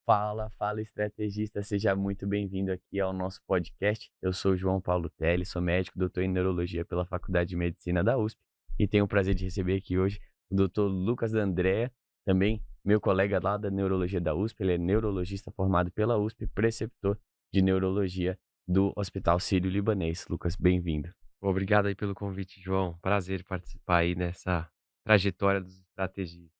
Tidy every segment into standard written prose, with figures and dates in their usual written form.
Fala estrategista, seja muito bem-vindo aqui ao nosso podcast. Eu sou o João Paulo Teles, sou médico, doutor em neurologia pela Faculdade de Medicina da USP e tenho o prazer de receber aqui hoje o doutor Lucas D'Andrea, também meu colega lá da neurologia da USP. Ele é neurologista formado pela USP, preceptor de neurologia do Hospital Sírio-Libanês. Lucas, bem-vindo. Obrigado aí pelo convite, João. Prazer participar aí nessa trajetória dos estrategistas.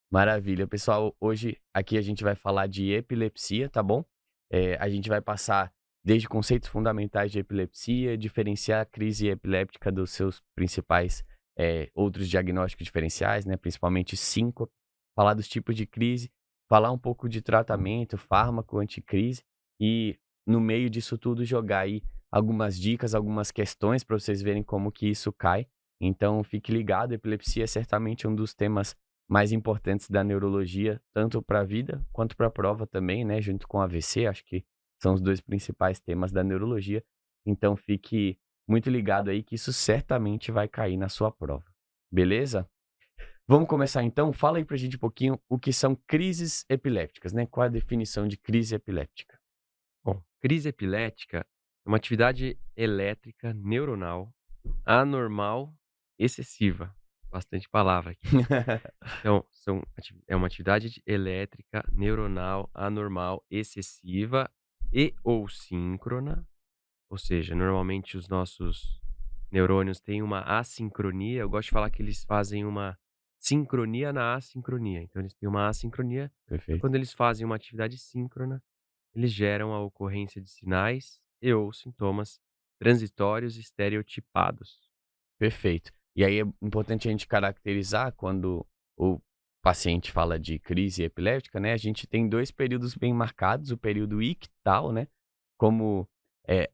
Maravilha. Pessoal, hoje aqui a gente vai falar de epilepsia, tá bom? A gente vai passar desde conceitos fundamentais de epilepsia, diferenciar a crise epiléptica dos seus principais outros diagnósticos diferenciais, né? Principalmente síncope, falar dos tipos de crise, falar um pouco de tratamento, fármaco, anticrise e no meio disso tudo jogar aí algumas dicas, algumas questões para vocês verem como que isso cai. Então fique ligado, epilepsia é certamente um dos temas mais importantes da neurologia, tanto para a vida quanto para a prova também, né, junto com o AVC, acho que são os 2 principais temas da neurologia. Então fique muito ligado aí que isso certamente vai cair na sua prova. Beleza? Vamos começar então? Fala aí pra gente um pouquinho o que são crises epilépticas, né, qual é a definição de crise epiléptica? Bom, crise epilética é uma atividade elétrica neuronal anormal excessiva. Bastante palavra aqui. Então, é uma atividade elétrica neuronal anormal excessiva e ou síncrona, ou seja, normalmente os nossos neurônios têm uma assincronia. Eu gosto de falar que eles fazem uma sincronia na assincronia. Então, eles têm uma assincronia e Perfeito, quando eles fazem uma atividade síncrona, eles geram a ocorrência de sinais e ou sintomas transitórios estereotipados. perfeito. E aí é importante a gente caracterizar quando o paciente fala de crise epiléptica, né, a gente tem 2 períodos bem marcados, o período ictal, né, como,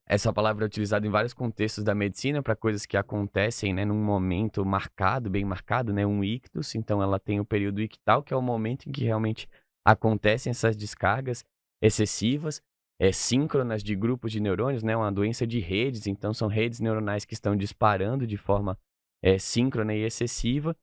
essa palavra é utilizada em vários contextos da medicina para coisas que acontecem, né, num momento marcado, bem marcado, né, um ictus, então ela tem o período ictal, que é o momento em que realmente acontecem essas descargas excessivas, síncronas de grupos de neurônios, né, uma doença de redes, então são redes neuronais que estão disparando de forma, síncrona e excessiva.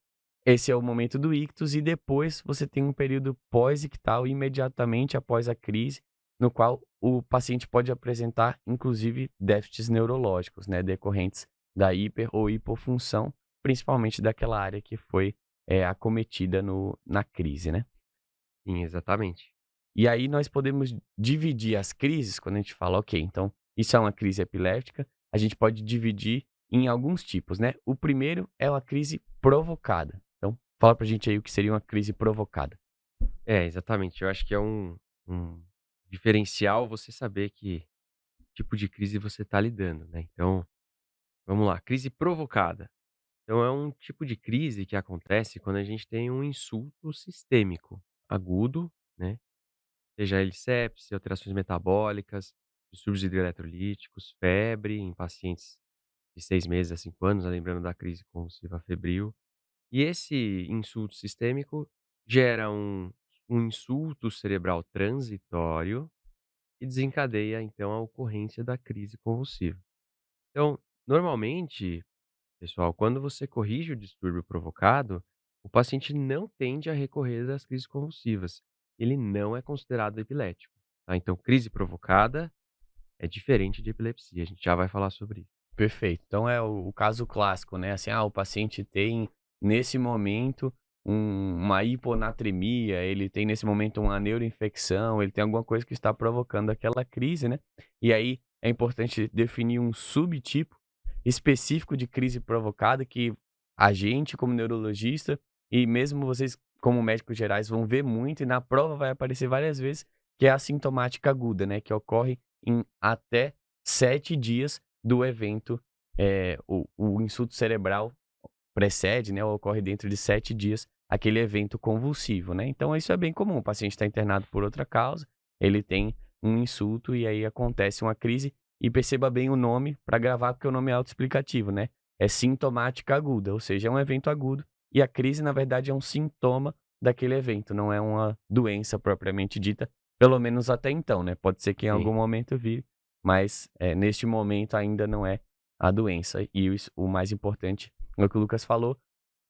Esse é o momento do ictus e depois você tem um período pós-ictal, imediatamente após a crise, no qual o paciente pode apresentar, inclusive, déficits neurológicos, né, decorrentes da hiper ou hipofunção, principalmente daquela área que foi, acometida na crise, né. Sim, exatamente. E aí nós podemos dividir as crises, quando a gente fala: "Ok, então isso é uma crise epiléptica", a gente pode dividir em alguns tipos, né. O primeiro é uma crise provocada. Então, fala pra gente aí o que seria uma crise provocada. É, exatamente. Eu acho que é um diferencial você saber que tipo de crise você está lidando, né. Então, vamos lá, crise provocada. Então é um tipo de crise que acontece quando a gente tem um insulto sistêmico agudo, né, seja ele sepse, alterações metabólicas, distúrbios hidroeletrolíticos, febre em pacientes de 6 meses a 5 anos, né, lembrando da crise convulsiva febril. E esse insulto sistêmico gera um insulto cerebral transitório e desencadeia, então, a ocorrência da crise convulsiva. Então, normalmente, pessoal, quando você corrige o distúrbio provocado, o paciente não tende a recorrer das crises convulsivas. Ele não é considerado epilético, tá? Então, crise provocada é diferente de epilepsia. A gente já vai falar sobre isso. Perfeito. Então é o caso clássico, né, assim, o paciente tem, nesse momento, uma hiponatremia, ele tem nesse momento uma neuroinfecção, ele tem alguma coisa que está provocando aquela crise, né, e aí é importante definir um subtipo específico de crise provocada que a gente como neurologista e mesmo vocês como médicos gerais vão ver muito e na prova vai aparecer várias vezes, que é a sintomática aguda, né, que ocorre em até 7 dias do evento, o insulto cerebral precede, né, ou ocorre dentro de 7 dias aquele evento convulsivo, né. Então isso é bem comum, o paciente está internado por outra causa, ele tem um insulto e aí acontece uma crise, e perceba bem o nome para gravar, porque o nome é autoexplicativo, né, é sintomática aguda, ou seja, é um evento agudo, e a crise na verdade é um sintoma daquele evento, não é uma doença propriamente dita, pelo menos até então, né, pode ser que em Sim, algum momento vire, mas, neste momento ainda não é a doença. E o mais importante é o que o Lucas falou,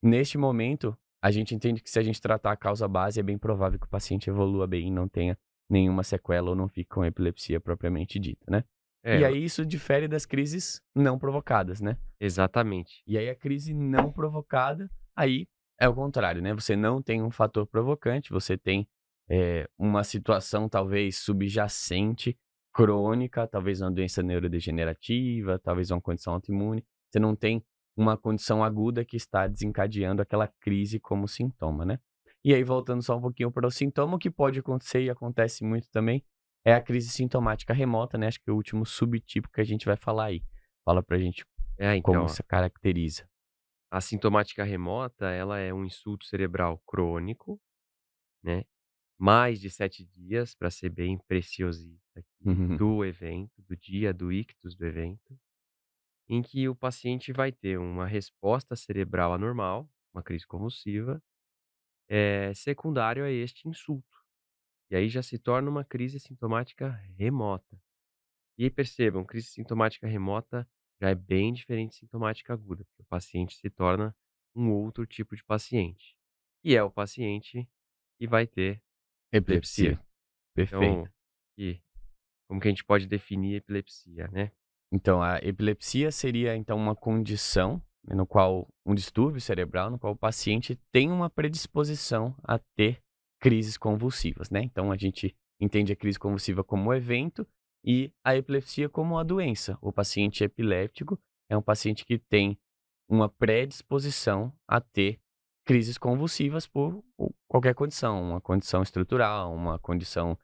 neste momento, a gente entende que se a gente tratar a causa base, é bem provável que o paciente evolua bem e não tenha nenhuma sequela ou não fica com epilepsia propriamente dita, né. É, E aí isso difere das crises não provocadas, né. exatamente. E aí a crise não provocada, aí é o contrário, né, você não tem um fator provocante, você tem, uma situação talvez subjacente, crônica, talvez uma doença neurodegenerativa, talvez uma condição autoimune, você não tem uma condição aguda que está desencadeando aquela crise como sintoma, né. E aí voltando só um pouquinho para o sintoma, o que pode acontecer e acontece muito também, é a crise sintomática remota, né, acho que é o último subtipo que a gente vai falar aí. Fala pra gente É, como então, se caracteriza. a sintomática remota, ela é um insulto cerebral crônico, né, mais de 7 dias, para ser bem preciosista aqui, do evento, do dia do ictus do evento, em que o paciente vai ter uma resposta cerebral anormal, uma crise convulsiva, secundário a este insulto. E aí já se torna uma crise sintomática remota. E aí percebam, crise sintomática remota já é bem diferente de sintomática aguda, porque o paciente se torna um outro tipo de paciente. E é o paciente que vai ter Epilepsia, epilepsia. perfeito. Então, e como que a gente pode definir epilepsia, né? Então a epilepsia seria então uma condição, né, no qual um distúrbio cerebral, no qual o paciente tem uma predisposição a ter crises convulsivas, né. Então a gente entende a crise convulsiva como um evento e a epilepsia como uma doença. O paciente epiléptico é um paciente que tem uma predisposição a ter crises convulsivas por qualquer condição, uma condição estrutural, uma condição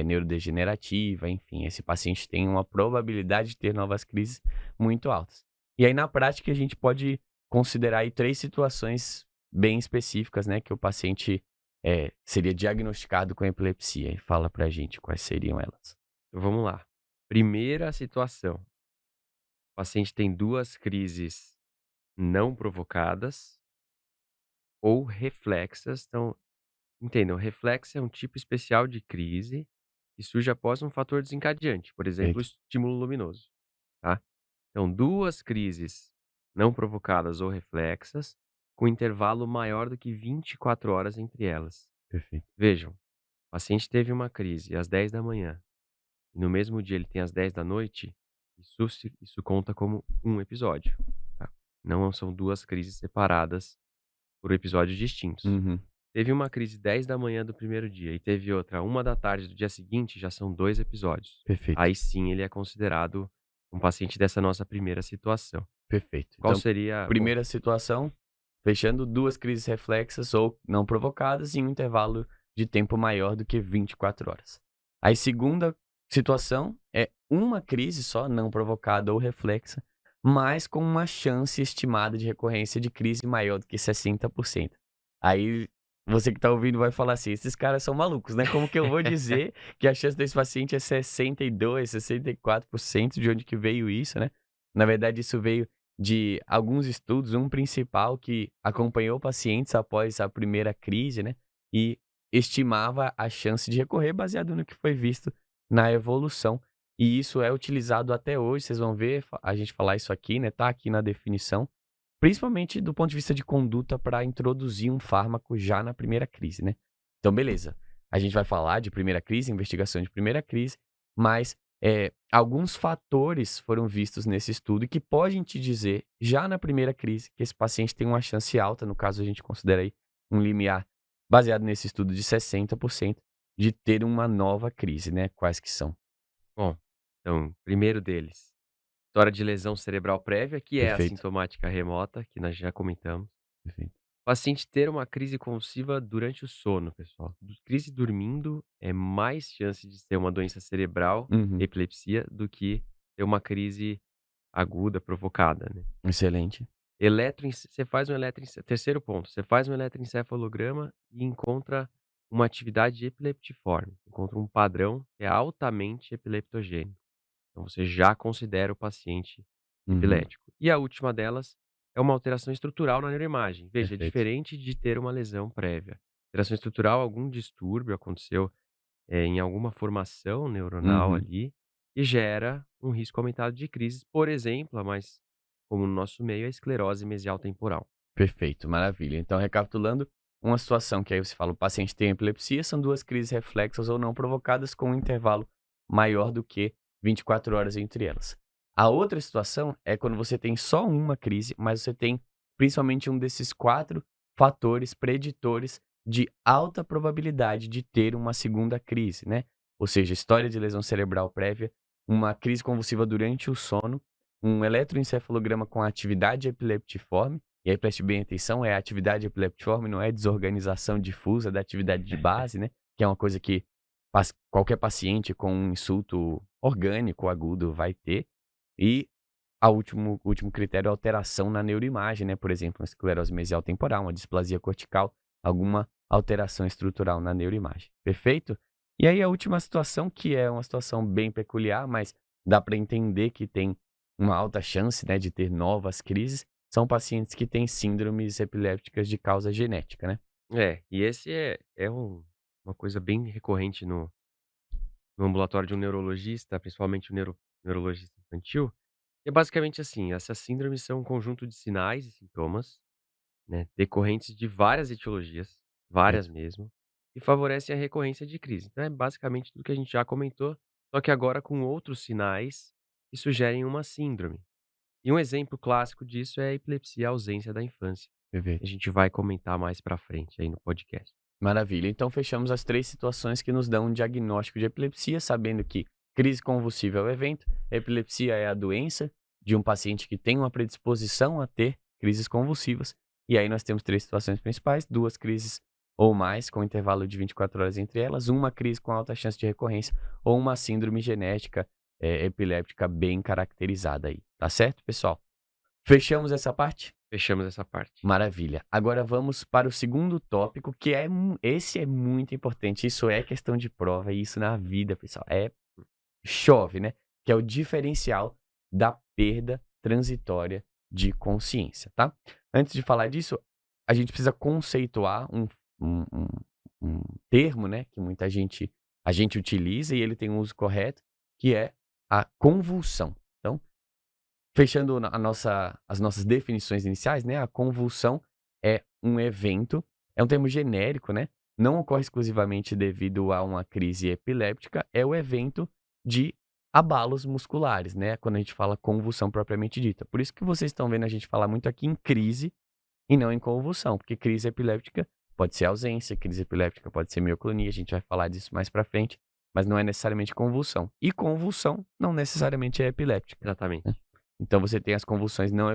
neurodegenerativa, enfim, esse paciente tem uma probabilidade de ter novas crises muito altas. E aí, na prática, a gente pode considerar aí 3 situações bem específicas, né, que o paciente, seria diagnosticado com epilepsia. E fala pra gente quais seriam elas. Então vamos lá. Primeira situação, o paciente tem 2 crises não provocadas ou reflexas. Então, entendam, reflexo é um tipo especial de crise que surge após um fator desencadeante, por exemplo, o Perfeito. estímulo luminoso, tá? Então, 2 crises não provocadas ou reflexas, com intervalo maior do que 24 horas entre elas. Perfeito. Vejam, o paciente teve uma crise às 10 da manhã e no mesmo dia ele tem às 10 da noite, isso conta como um episódio, tá? Não são 2 crises separadas por episódios distintos. Uhum. Teve uma crise 10 da manhã do primeiro dia e teve outra 1 da tarde do dia seguinte, já são 2 episódios. Perfeito, Aí sim ele é considerado um paciente dessa nossa primeira situação. perfeito. Qual Então, seria bom, primeira situação, fechando 2 crises reflexas ou não provocadas em um intervalo de tempo maior do que 24 horas. Aí, segunda situação é uma crise só, não provocada ou reflexa, mas com uma chance estimada de recorrência de crise maior do que 60%. Aí, você que está ouvindo vai falar assim: "Esses caras são malucos, né, como que eu vou dizer que a chance desse paciente é 62, 64%, de onde que veio isso, né?" Na verdade, isso veio de alguns estudos, um principal que acompanhou pacientes após a primeira crise, né, e estimava a chance de recorrer baseado no que foi visto na evolução. E isso é utilizado até hoje, vocês vão ver a gente falar isso aqui, né, tá aqui na definição, principalmente do ponto de vista de conduta para introduzir um fármaco já na primeira crise, né. Então beleza, a gente vai falar de primeira crise, investigação de primeira crise, mas, alguns fatores foram vistos nesse estudo que podem te dizer, já na primeira crise, que esse paciente tem uma chance alta, no caso a gente considera aí um limiar baseado nesse estudo de 60%, de ter uma nova crise, né. Quais que são? bom, então, primeiro deles, história de lesão cerebral prévia, que é a Perfeito, sintomática remota, que nós já comentamos. perfeito. Paciente ter uma crise convulsiva durante o sono, pessoal. Crise dormindo é mais chance de ter uma doença cerebral, Uhum, epilepsia, do que ter uma crise aguda provocada, né. excelente. Você faz um terceiro ponto, você faz um eletroencefalograma e encontra uma atividade epileptiforme, encontra um padrão que é altamente epileptogênico. Então você já considera o paciente Uhum, epilético. E a última delas é uma alteração estrutural na neuroimagem. Veja, é perfeito. diferente de ter uma lesão prévia. Alteração estrutural, algum distúrbio aconteceu, em alguma formação neuronal Uhum. ali, e gera um risco aumentado de crises, por exemplo, a mais como no nosso meio, a esclerose mesial temporal. Perfeito, maravilha. Então, recapitulando, uma situação que aí você fala, o paciente tem epilepsia, são 2 crises reflexas ou não provocadas com um intervalo maior do que 24 horas entre elas. A outra situação é quando você tem só uma crise, mas você tem principalmente um desses 4 fatores preditores de alta probabilidade de ter uma segunda crise, né. Ou seja, história de lesão cerebral prévia, uma crise convulsiva durante o sono, um eletroencefalograma com atividade epileptiforme, e aí preste bem atenção, é atividade epileptiforme, não é desorganização difusa da atividade de base, né, que é uma coisa que qualquer paciente com um insulto orgânico agudo vai ter. E o último critério é alteração na neuroimagem, né, por exemplo, uma esclerose mesial temporal, uma displasia cortical, alguma alteração estrutural na neuroimagem, perfeito? E aí a última situação, que é uma situação bem peculiar, mas dá para entender que tem uma alta chance, né, de ter novas crises, são pacientes que têm síndromes epilépticas de causa genética, né. E esse é uma coisa bem recorrente no ambulatório de um neurologista, principalmente o neurologista infantil, é basicamente assim, essas síndromes são um conjunto de sinais e sintomas, né, decorrentes de várias etiologias, várias Perfeito. mesmo, e favorecem a recorrência de crise. Então é basicamente tudo que a gente já comentou, só que agora com outros sinais que sugerem uma síndrome. E um exemplo clássico disso é a epilepsia ausência da infância. A Perfeito. gente vai comentar mais pra frente aí no podcast. Maravilha. Então fechamos as 3 situações que nos dão um diagnóstico de epilepsia, sabendo que crise convulsiva é o evento, epilepsia é a doença de um paciente que tem uma predisposição a ter crises convulsivas. E aí nós temos 3 situações principais, 2 crises ou mais, com intervalo de 24 horas entre elas, uma crise com alta chance de recorrência ou uma síndrome genética, epiléptica bem caracterizada aí. Tá certo, pessoal? Fechamos essa parte? Fechamos essa parte. Maravilha. Agora vamos para o segundo tópico, que é esse é muito importante. Isso é questão de prova e isso na vida, pessoal, chove, né? Que é o diferencial da perda transitória de consciência, tá? Antes de falar disso, a gente precisa conceituar um, um, um termo, né? Que muita gente a gente utiliza e ele tem um uso correto, que é a convulsão. Então, fechando as nossas definições iniciais, né, a convulsão é um evento, é um termo genérico, né, não ocorre exclusivamente devido a uma crise epiléptica, é o evento de abalos musculares, né, quando a gente fala convulsão propriamente dita. Por isso que vocês estão vendo a gente falar muito aqui em crise e não em convulsão, porque crise epiléptica pode ser ausência, crise epiléptica pode ser mioclonia, a gente vai falar disso mais pra frente, mas não é necessariamente convulsão. E convulsão não necessariamente é epiléptica, né. Exatamente. Então você tem as convulsões não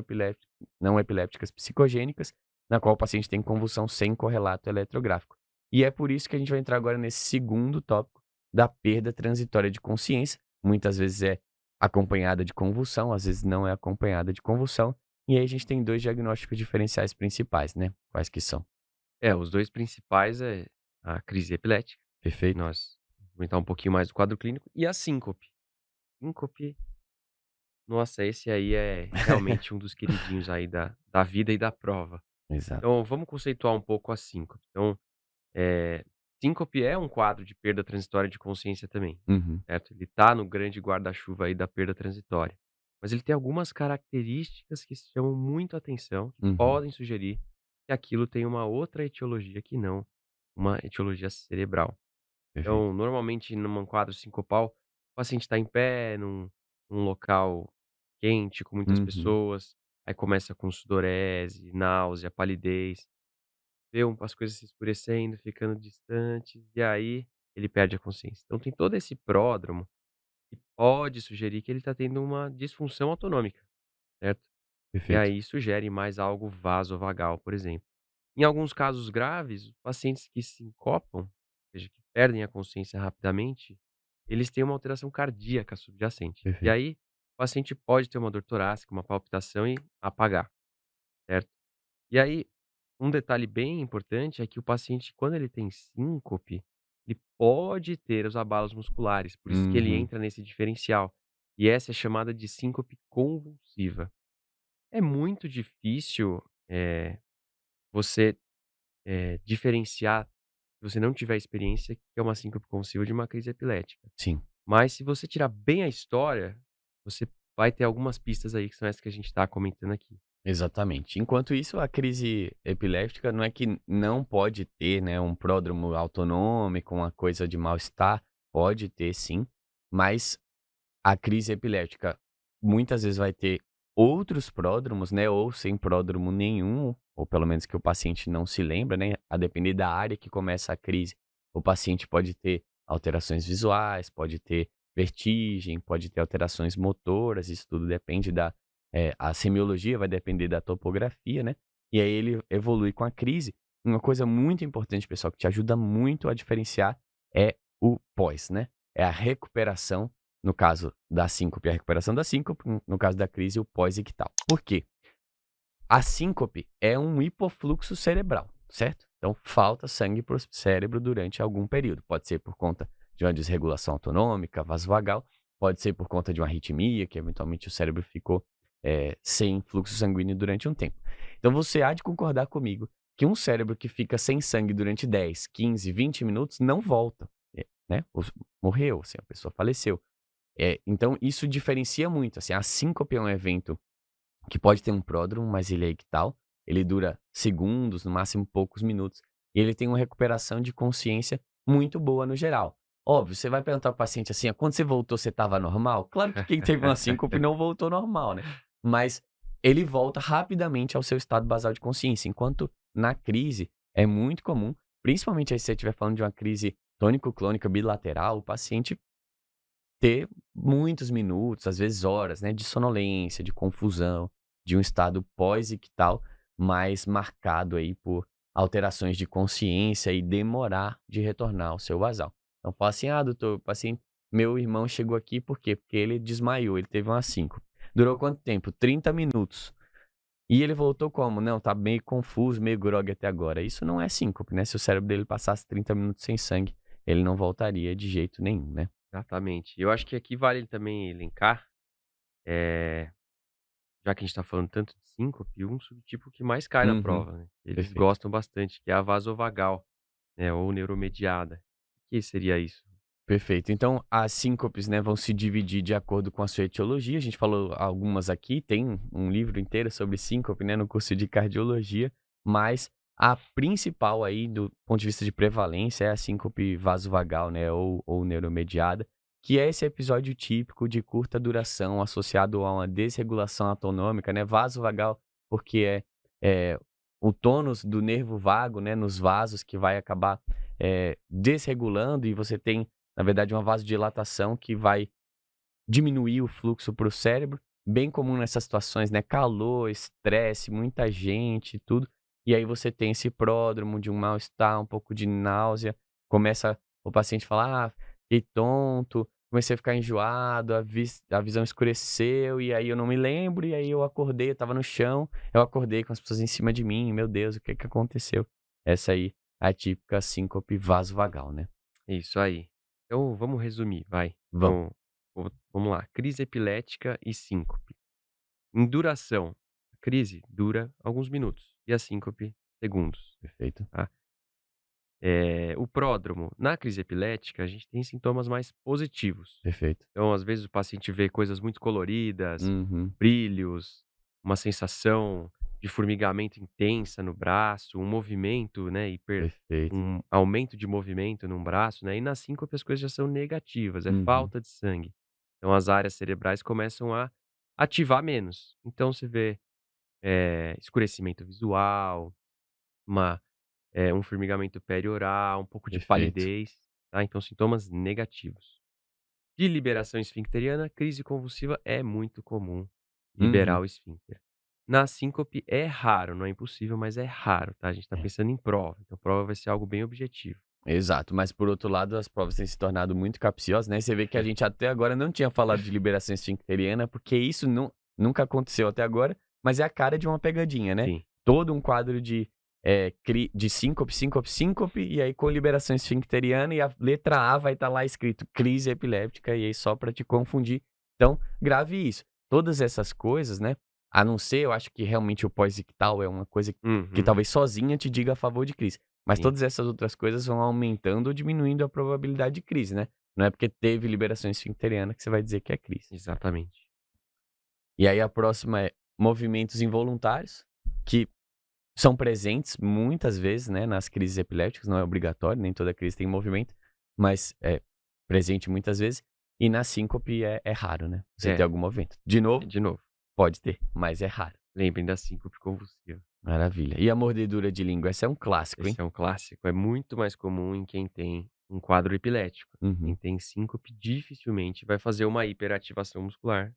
epilépticas psicogênicas, na qual o paciente tem convulsão sem correlato eletrográfico. E é por isso que a gente vai entrar agora nesse segundo tópico da perda transitória de consciência. Muitas vezes é acompanhada de convulsão, às vezes não é acompanhada de convulsão. E aí a gente tem 2 diagnósticos diferenciais principais, né. Quais que são? Os 2 principais é a crise epilética, que Perfeito? nós vamos comentar um pouquinho mais do quadro clínico, e a síncope. Síncope, nossa, esse aí é realmente um dos queridinhos aí da vida e da prova. Exato. Então vamos conceituar um pouco a síncope. Então, eh, síncope é um quadro de perda transitória de consciência também, Uhum. certo? Ele tá no grande guarda-chuva aí da perda transitória. Mas ele tem algumas características que chamam muito a atenção, que Uhum. podem sugerir que aquilo tem uma outra etiologia que não uma etiologia cerebral. Perfeito. Então, normalmente, num quadro sincopal, o paciente está em pé, num local quente, com muitas Uhum. pessoas, aí começa com sudorese, náusea, palidez, vê as coisas se escurecendo, ficando distantes, e aí ele perde a consciência. Então tem todo esse pródromo que pode sugerir que ele está tendo uma disfunção autonômica, certo? E Perfeito. aí sugere mais algo vasovagal, por exemplo. Em alguns casos graves, pacientes que sincopam, ou seja, que perdem a consciência rapidamente, eles têm uma alteração cardíaca subjacente. E Perfeito. aí, o paciente pode ter uma dor torácica, uma palpitação e apagar, certo? E aí, um detalhe bem importante é que o paciente, quando ele tem síncope, ele pode ter os abalos musculares, por isso que ele Uhum. entra nesse diferencial. E essa é chamada de síncope convulsiva. É muito difícil, você diferenciar, se você não tiver experiência, que é uma síncope convulsiva de uma crise epilética. Sim. Mas se você tirar bem a história, você vai ter algumas pistas aí que são essas que a gente está comentando aqui. Exatamente. Enquanto isso, a crise epiléptica não é que não pode ter, né, um pródromo autonômico, uma coisa de mal-estar, pode ter sim, mas a crise epiléptica muitas vezes vai ter outros pródromos, né, ou sem pródromo nenhum, ou pelo menos que o paciente não se lembra, né, a depender da área que começa a crise, o paciente pode ter alterações visuais, pode ter vertigem, pode ter alterações motoras, isso tudo depende a semiologia vai depender da topografia, né, e aí ele evolui com a crise. Uma coisa muito importante, pessoal, que te ajuda muito a diferenciar é o pós, né, é a recuperação no caso da síncope, a recuperação da síncope, no caso da crise, o pós-ictal. Por quê? A síncope é um hipofluxo cerebral, certo? Então, falta sangue para o cérebro durante algum período. Pode ser por conta de uma desregulação autonômica, vasovagal, pode ser por conta de uma arritmia, que eventualmente o cérebro ficou sem fluxo sanguíneo durante um tempo. Então, você há de concordar comigo que um cérebro que fica sem sangue durante 10, 15, 20 minutos não volta, né? Morreu, assim, a pessoa faleceu. Então isso diferencia muito, assim, a síncope é um evento que pode ter um pródromo, mas ele é ictal, ele dura segundos, no máximo poucos minutos, e ele tem uma recuperação de consciência muito boa no geral. Óbvio, você vai perguntar ao paciente assim: "Ah, quando você voltou você estava normal?" Claro que quem teve uma síncope não voltou normal, né, mas ele volta rapidamente ao seu estado basal de consciência, enquanto na crise é muito comum, principalmente aí se você estiver falando de uma crise tônico-clônica bilateral, o paciente ter muitos minutos, às vezes horas, né, de sonolência, de confusão, de um estado pós-ictal mais marcado aí por alterações de consciência e demorar de retornar ao seu basal. Então fala assim: "Ah, doutor, o paciente meu irmão chegou aqui por quê? Porque ele desmaiou, ele teve uma síncope. Durou quanto tempo? 30 minutos. E ele voltou como? Não, tá meio confuso, meio grogue até agora". Isso não é síncope, né, se o cérebro dele passasse 30 minutos sem sangue, ele não voltaria de jeito nenhum, né. Exatamente. Eu acho que aqui vale também elencar, eh, já que a gente está falando tanto de síncope, um subtipo que mais cai na Uhum, prova, né, eles perfeito. gostam bastante, que é a vasovagal, né, ou neuromediada. O que seria isso? Perfeito. Então, as síncopes, né, vão se dividir de acordo com a sua etiologia. A gente falou algumas aqui, tem um livro inteiro sobre síncope, né, no curso de cardiologia, mas a principal aí, do ponto de vista de prevalência, é a síncope vasovagal, né, ou neuromediada, que é esse episódio típico de curta duração associado a uma desregulação autonômica, né, vasovagal, porque é o tônus do nervo vago, né, nos vasos que vai acabar desregulando e você tem na verdade, uma vasodilatação que vai diminuir o fluxo para o cérebro, bem comum nessas situações, né? Calor, estresse, muita gente, e tudo. E aí você tem esse pródromo de um mal-estar, um pouco de náusea. Começa o paciente a falar: "Ah, fiquei tonto, comecei a ficar enjoado, a visão escureceu, e aí eu não me lembro, e aí eu acordei, eu estava no chão, eu acordei com as pessoas em cima de mim, meu Deus, o que que aconteceu?" Essa aí é a típica síncope vasovagal, né? Isso aí. Então vamos resumir, vai. Vamos, Então, vamos lá, crise epilética e síncope. Em duração, a crise dura alguns minutos e a síncope segundos, perfeito. tá. O pródromo, na crise epilética, a gente tem sintomas mais positivos. Perfeito. Então, às vezes, o paciente vê coisas muito coloridas, Uhum. brilhos, uma sensação de formigamento intensa no braço, um movimento, né, Perfeito. um aumento de movimento num braço, né, e na síncope as coisas já são negativas, é Uhum. falta de sangue. Então as áreas cerebrais começam a ativar menos. Então você vê, escurecimento visual, uma um formigamento perioral, um pouco de Perfeito. palidez, tá, então sintomas negativos. De liberação esfincteriana, crise convulsiva é muito comum liberar Uhum. o esfíncter. Na síncope é raro, não é impossível, mas é raro, tá? A gente está É, pensando em prova, então prova vai ser algo bem objetivo. exato. Mas por outro lado, as provas têm se tornado muito capciosas, né, você vê que a gente até agora não tinha falado de liberação esfincteriana, porque isso nunca aconteceu até agora, mas é a cara de uma pegadinha, né. Sim, Todo um quadro de síncope, síncope, síncope, e aí com liberação esfincteriana e a letra A vai estar lá escrito crise epiléptica, e aí só para te confundir. Então, grave isso. Todas essas coisas, né, a não ser eu acho que realmente o pós-ictal é uma coisa que uhum, talvez sozinha te diga a favor de crise. Mas sim, todas essas outras coisas vão aumentando ou diminuindo a probabilidade de crise, né. Não é porque teve liberação esfincteriana que você vai dizer que é crise. exatamente. E aí a próxima é movimentos involuntários, que são presentes muitas vezes, né, nas crises epilépticas, não é obrigatório, nem toda crise tem movimento, mas é presente muitas vezes. E na síncope é raro, né? Você ter É, algum movimento. De novo, de novo, pode ter, mas é raro. lembrem da síncope convulsiva. Maravilha. E a mordedura de língua? Esse é um clássico, hein? Esse é um clássico, é muito mais comum em quem tem um quadro epilético. Quem Uhum, tem síncope dificilmente vai fazer uma hiperativação muscular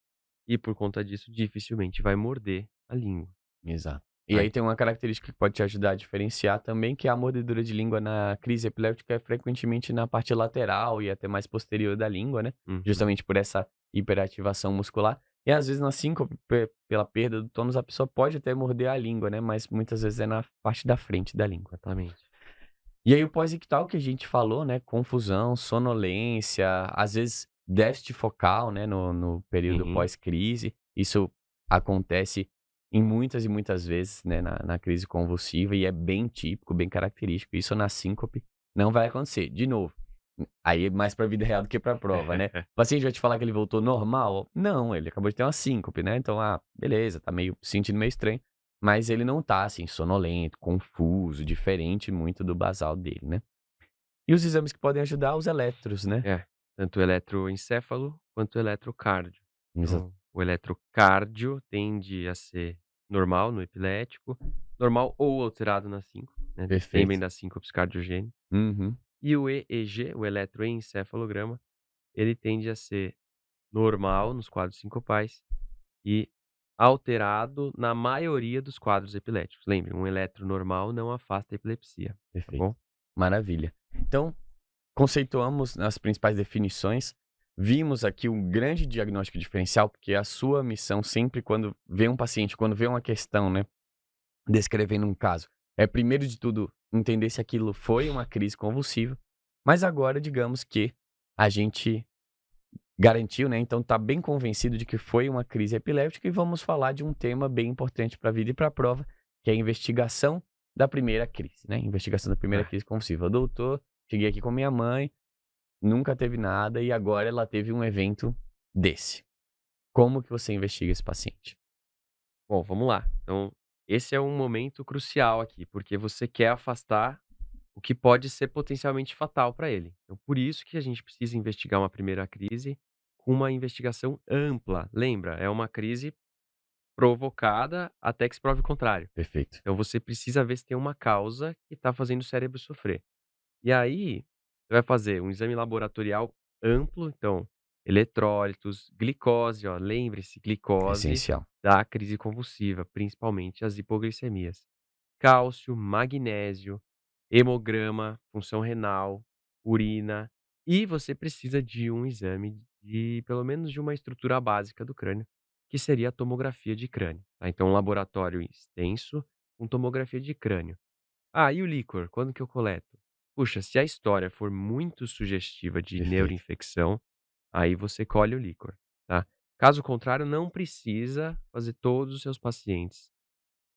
e, por conta disso, dificilmente vai morder a língua. exato. E aí Aí tem uma característica que pode te ajudar a diferenciar também, que é a mordedura de língua na crise epiléptica é frequentemente na parte lateral e até mais posterior da língua, né? uhum, Justamente por essa hiperativação muscular. E às vezes na síncope, pela perda do tônus, a pessoa pode até morder a língua, né? Mas muitas vezes é na parte da frente da língua. exatamente. E aí o pós-ictal que a gente falou, né? Confusão, sonolência, às vezes déficit focal, né? No período Sim, pós-crise. Isso acontece em muitas e muitas vezes, né? Na crise convulsiva e é bem típico, bem característico. Isso na síncope não vai acontecer. De novo, aí é mais pra vida real do que pra prova, né? O paciente vai te falar que ele voltou normal? Não, ele acabou de ter uma síncope, né? Então, beleza, tá meio sentindo meio estranho. Mas ele não tá, assim, sonolento, confuso, diferente muito do basal dele, né. E os exames que podem ajudar, os eletros, né. é. Tanto o eletroencefalo quanto o eletrocardio. Exa Então, o eletrocardio tende a ser normal no epilético, normal ou alterado na síncope, né, dependem Perfeito. das síncopes cardiogênicas. Uhum. E o EEG, o eletroencefalograma, ele tende a ser normal nos quadros sincopais e alterado na maioria dos quadros epiléticos. Lembre, um eletro normal não afasta a epilepsia, tá Perfeito. bom? Maravilha. Então, conceituamos as principais definições, vimos aqui um grande diagnóstico diferencial, porque a sua missão sempre quando vê um paciente, quando vê uma questão, né, descrevendo um caso, é primeiro de tudo entender se aquilo foi uma crise convulsiva, mas agora digamos que a gente garantiu, né, então tá bem convencido de que foi uma crise epiléptica e vamos falar de um tema bem importante para a vida e para a prova, que é a investigação da primeira crise, né, investigação da primeira Ah, crise convulsiva. Doutor, cheguei aqui com minha mãe, nunca teve nada e agora ela teve um evento desse. Como que você investiga esse paciente? bom, vamos lá. Então, esse é um momento crucial aqui, porque você quer afastar o que pode ser potencialmente fatal para ele. Então, por isso que a gente precisa investigar uma primeira crise com uma investigação ampla. Lembra, é uma crise provocada até que se prove o contrário. Perfeito. Então, você precisa ver se tem uma causa que está fazendo o cérebro sofrer. E aí, você vai fazer um exame laboratorial amplo, então, eletrólitos, glicose, ó, lembre-se, glicose Essencial. da crise convulsiva, principalmente as hipoglicemias. Cálcio, magnésio, hemograma, função renal, urina, e você precisa de um exame de pelo menos de uma estrutura básica do crânio, que seria a tomografia de crânio, tá? Então um laboratório extenso com tomografia de crânio. Ah, e o líquor, quando que eu coleto? Puxa, se a história for muito sugestiva de Perfeito. neuroinfecção, aí você colhe o líquor, tá? Caso contrário, não precisa fazer todos os seus pacientes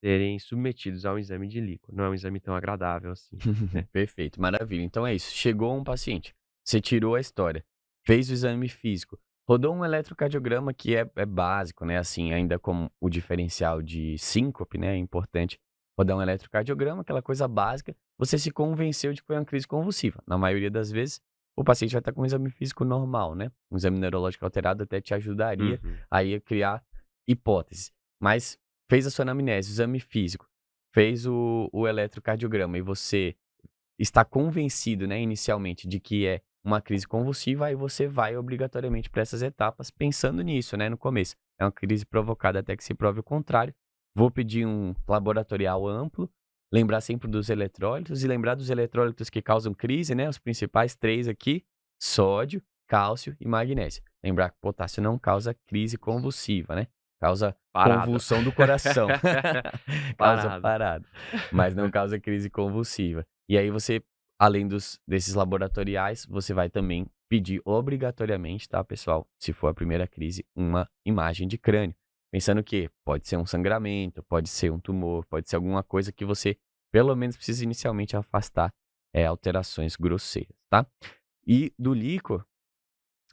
serem submetidos a um exame de líquor. Não é um exame tão agradável assim, né? Perfeito, maravilha. Então é isso. Chegou um paciente, você tirou a história, fez o exame físico, rodou um eletrocardiograma que é básico, né? Assim, ainda como o diferencial de síncope, né? É importante rodar um eletrocardiograma, aquela coisa básica. Você se convenceu de que foi uma crise convulsiva. Na maioria das vezes, o paciente vai estar com um exame físico normal, né? Um exame neurológico alterado até te ajudaria Uhum. aí a criar hipóteses. Mas fez a sua anamnese, o exame físico, fez o eletrocardiograma e você está convencido, né, inicialmente de que é uma crise convulsiva, aí você vai obrigatoriamente para essas etapas pensando nisso, né, no começo. É uma crise provocada até que se prove o contrário. Vou pedir um laboratorial amplo, lembrar sempre dos eletrólitos e lembrar dos eletrólitos que causam crise, né, os principais três aqui: sódio, cálcio e magnésio. Lembrar que potássio não causa crise convulsiva, né? Causa Parada. convulsão do coração. Causa Parada. parada, mas não causa crise convulsiva. E aí você, além desses laboratoriais, você vai também pedir obrigatoriamente, tá, pessoal, se for a primeira crise, uma imagem de crânio. Pensando que pode ser um sangramento, pode ser um tumor, pode ser alguma coisa que você, pelo menos, precisa inicialmente afastar, alterações grosseiras, tá? E do líquor,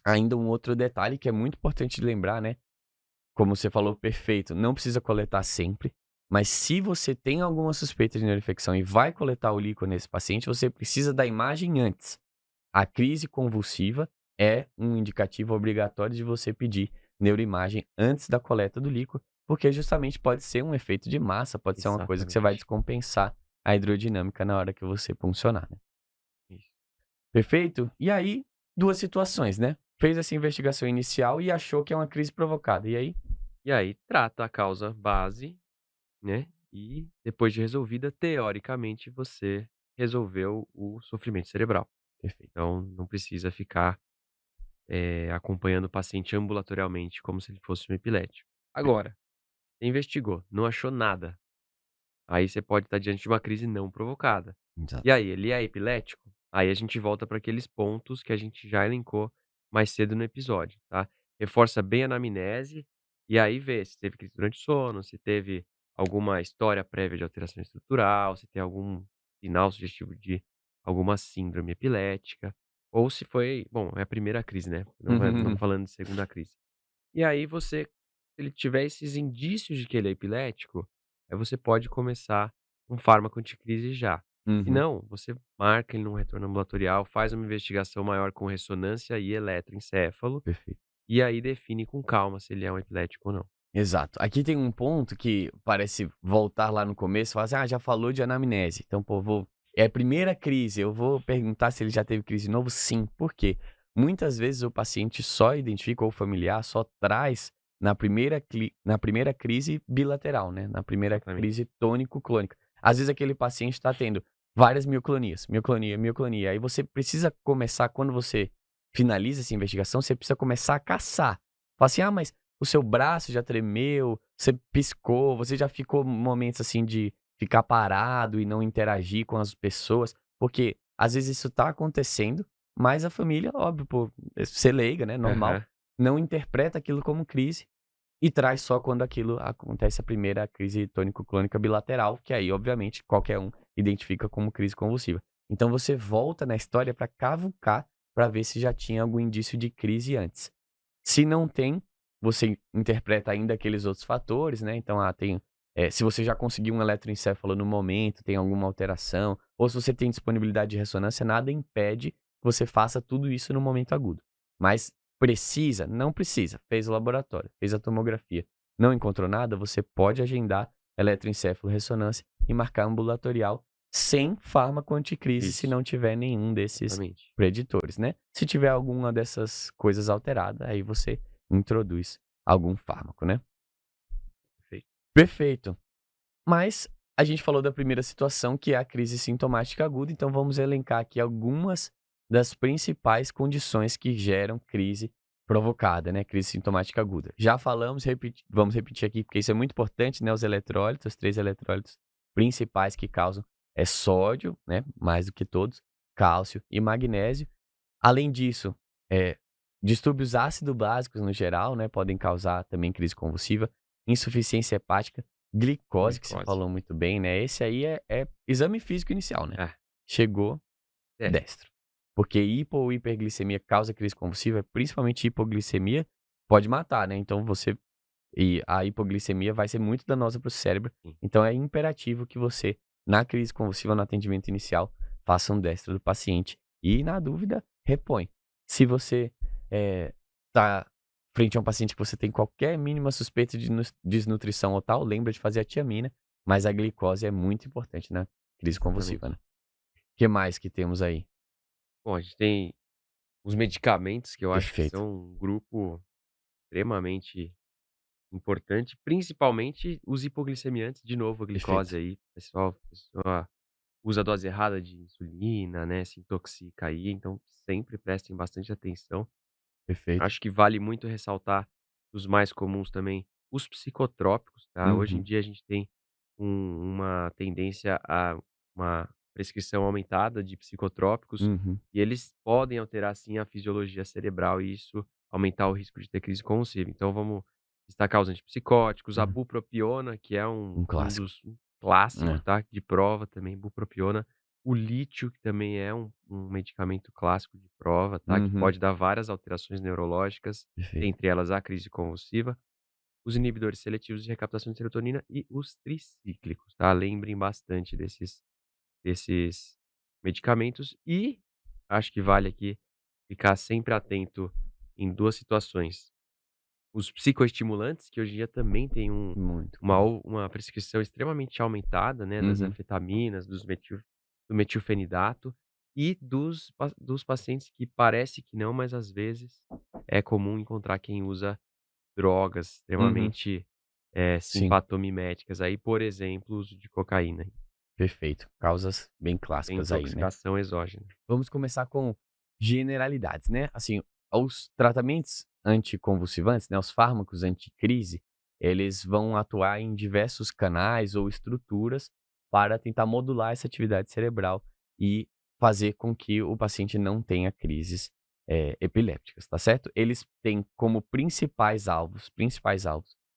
ainda um outro detalhe que é muito importante de lembrar, né? como você falou, perfeito, não precisa coletar sempre, mas se você tem alguma suspeita de neuroinfecção e vai coletar o líquor nesse paciente, você precisa da imagem antes. A crise convulsiva é um indicativo obrigatório de você pedir neuroimagem antes da coleta do líquor, porque justamente pode ser um efeito de massa, pode ser uma coisa que você vai Exatamente. descompensar a hidrodinâmica na hora que você puncionar, né. Isso. Perfeito? E aí, 2 situações, né. Fez essa investigação inicial e achou que é uma crise provocada, e aí? E aí trata a causa base, né, e depois de resolvida, teoricamente, você resolveu o sofrimento cerebral. Perfeito. Então não precisa ficar, acompanhando o paciente ambulatorialmente como se ele fosse um epilético. Agora, você investigou, não achou nada, aí você pode estar diante de uma crise não provocada. E Exato. aí, ele é epilético? Aí a gente volta para aqueles pontos que a gente já elencou mais cedo no episódio, tá? Reforça bem a anamnese e aí vê se teve crise durante o sono, se teve alguma história prévia de alteração estrutural, se tem algum sinal sugestivo de alguma síndrome epilética, ou se foi, bom, é a primeira crise, né? Não estamos falando de segunda crise. E aí você, se ele tiver esses indícios de que ele é epilético, aí você pode começar um fármaco anticrise já. Se Uhum. não, você marca ele num retorno ambulatorial, faz uma investigação maior com ressonância e eletroencefalo, Perfeito. e aí define com calma se ele é um epilético ou não. Exato. Aqui tem um ponto que parece voltar lá no começo, falar assim: "Ah, já falou de anamnese, então, pô, vou é a primeira crise, eu vou perguntar se ele já teve crise de novo?" Sim, por quê? Muitas vezes o paciente só identifica ou o familiar só traz na primeira crise bilateral, né, na primeira Exatamente. crise tônico-clônica. Às vezes aquele paciente está tendo várias mioclonias, mioclonia, mioclonia, aí você precisa começar quando você finaliza essa investigação, você precisa começar a caçar. Fala assim: "Ah, mas o seu braço já tremeu, você piscou, você já ficou momentos, assim, de ficar parado e não interagir com as pessoas, porque às vezes isso tá acontecendo, mas a família, óbvio, por ser leiga, né, normal, Aham. não interpreta aquilo como crise e traz só quando aquilo acontece a primeira crise tônico-clônica bilateral, que aí, obviamente, qualquer um identifica como crise convulsiva. Então você volta na história para cavucar, para ver se já tinha algum indício de crise antes. Se não tem, você interpreta ainda aqueles outros fatores, né, então, se você já conseguiu um eletroencefalo no momento, tem alguma alteração, ou se você tem disponibilidade de ressonância, nada impede que você faça tudo isso no momento agudo. Mas precisa? Não precisa. Fez o laboratório, fez a tomografia, não encontrou nada, você pode agendar eletroencefalo, ressonância e marcar ambulatorial sem fármaco anticrise, se Isso, não tiver nenhum desses exatamente. preditores, né. Se tiver alguma dessas coisas alterada, aí você introduz algum fármaco, né. Perfeito. Perfeito. Mas a gente falou da primeira situação, que é a crise sintomática aguda, então vamos elencar aqui algumas das principais condições que geram crise provocada, né, crise sintomática aguda. Já falamos, vamos repetir aqui, porque isso é muito importante, né, os eletrólitos, os 3 eletrólitos principais que causam é sódio, né, mais do que todos, cálcio e magnésio. Além disso, distúrbios ácido-básicos no geral, né, podem causar também crise convulsiva, insuficiência hepática, glicose, que você Glicose. falou muito bem, né, esse aí é exame físico inicial, né. É, Chegou, teste. destro. Porque hipo ou hiperglicemia causa crise convulsiva, principalmente hipoglicemia, pode matar, né, então a hipoglicemia vai ser muito danosa para o cérebro, Sim, então é imperativo que você, na crise convulsiva, no atendimento inicial, faça um destro do paciente e, na dúvida, repõe. Se você, tá frente a um paciente que você tem qualquer mínima suspeita de desnutrição ou tal, lembra de fazer a tiamina, mas a glicose é muito importante na crise convulsiva, exatamente. né. Que mais que temos aí? Bom, a gente tem os medicamentos que eu acho que Perfeito. são um grupo extremamente importante, principalmente os hipoglicemiantes, de novo a glicose Perfeito, aí, pessoa usa a dose errada de insulina, né, se intoxica aí, então sempre prestem bastante atenção. perfeito. Acho que vale muito ressaltar os mais comuns também, os psicotrópicos, tá. Hoje em Uhum, dia a gente tem uma tendência a uma prescrição aumentada de psicotrópicos, uhum, e eles podem alterar sim a fisiologia cerebral e isso aumentar o risco de ter crise convulsiva. Então vamos destacar os antipsicóticos, a hum, bupropiona, que é um um clássico. dos um clássico, É, tá, de prova também, bupropiona. O lítio, que também é um medicamento clássico de prova, tá, que uhum, pode dar várias alterações neurológicas, perfeito. dentre elas a crise convulsiva. os inibidores seletivos de recaptação de serotonina e os tricíclicos, tá? Lembrem bastante desses medicamentos e acho que vale aqui ficar sempre atento em 2 situações. Os psicoestimulantes, que hoje em dia também tem Muito uma comum. uma prescrição extremamente aumentada, né, das Uhum. anfetaminas, do metilfenidato e dos pacientes que parece que não, mas às vezes é comum encontrar quem usa drogas Uhum. extremamente, Sim, simpatomiméticas aí, por exemplo, o uso de cocaína, perfeito. Causas bem tem clássicas aí, né? intoxicação exógena. Vamos começar com generalidades, né? Assim, os tratamentos anticonvulsivantes, né, os fármacos anticrise, eles vão atuar em diversos canais ou estruturas para tentar modular essa atividade cerebral e fazer com que o paciente não tenha crises epilépticas, tá certo? Eles têm como principais alvos,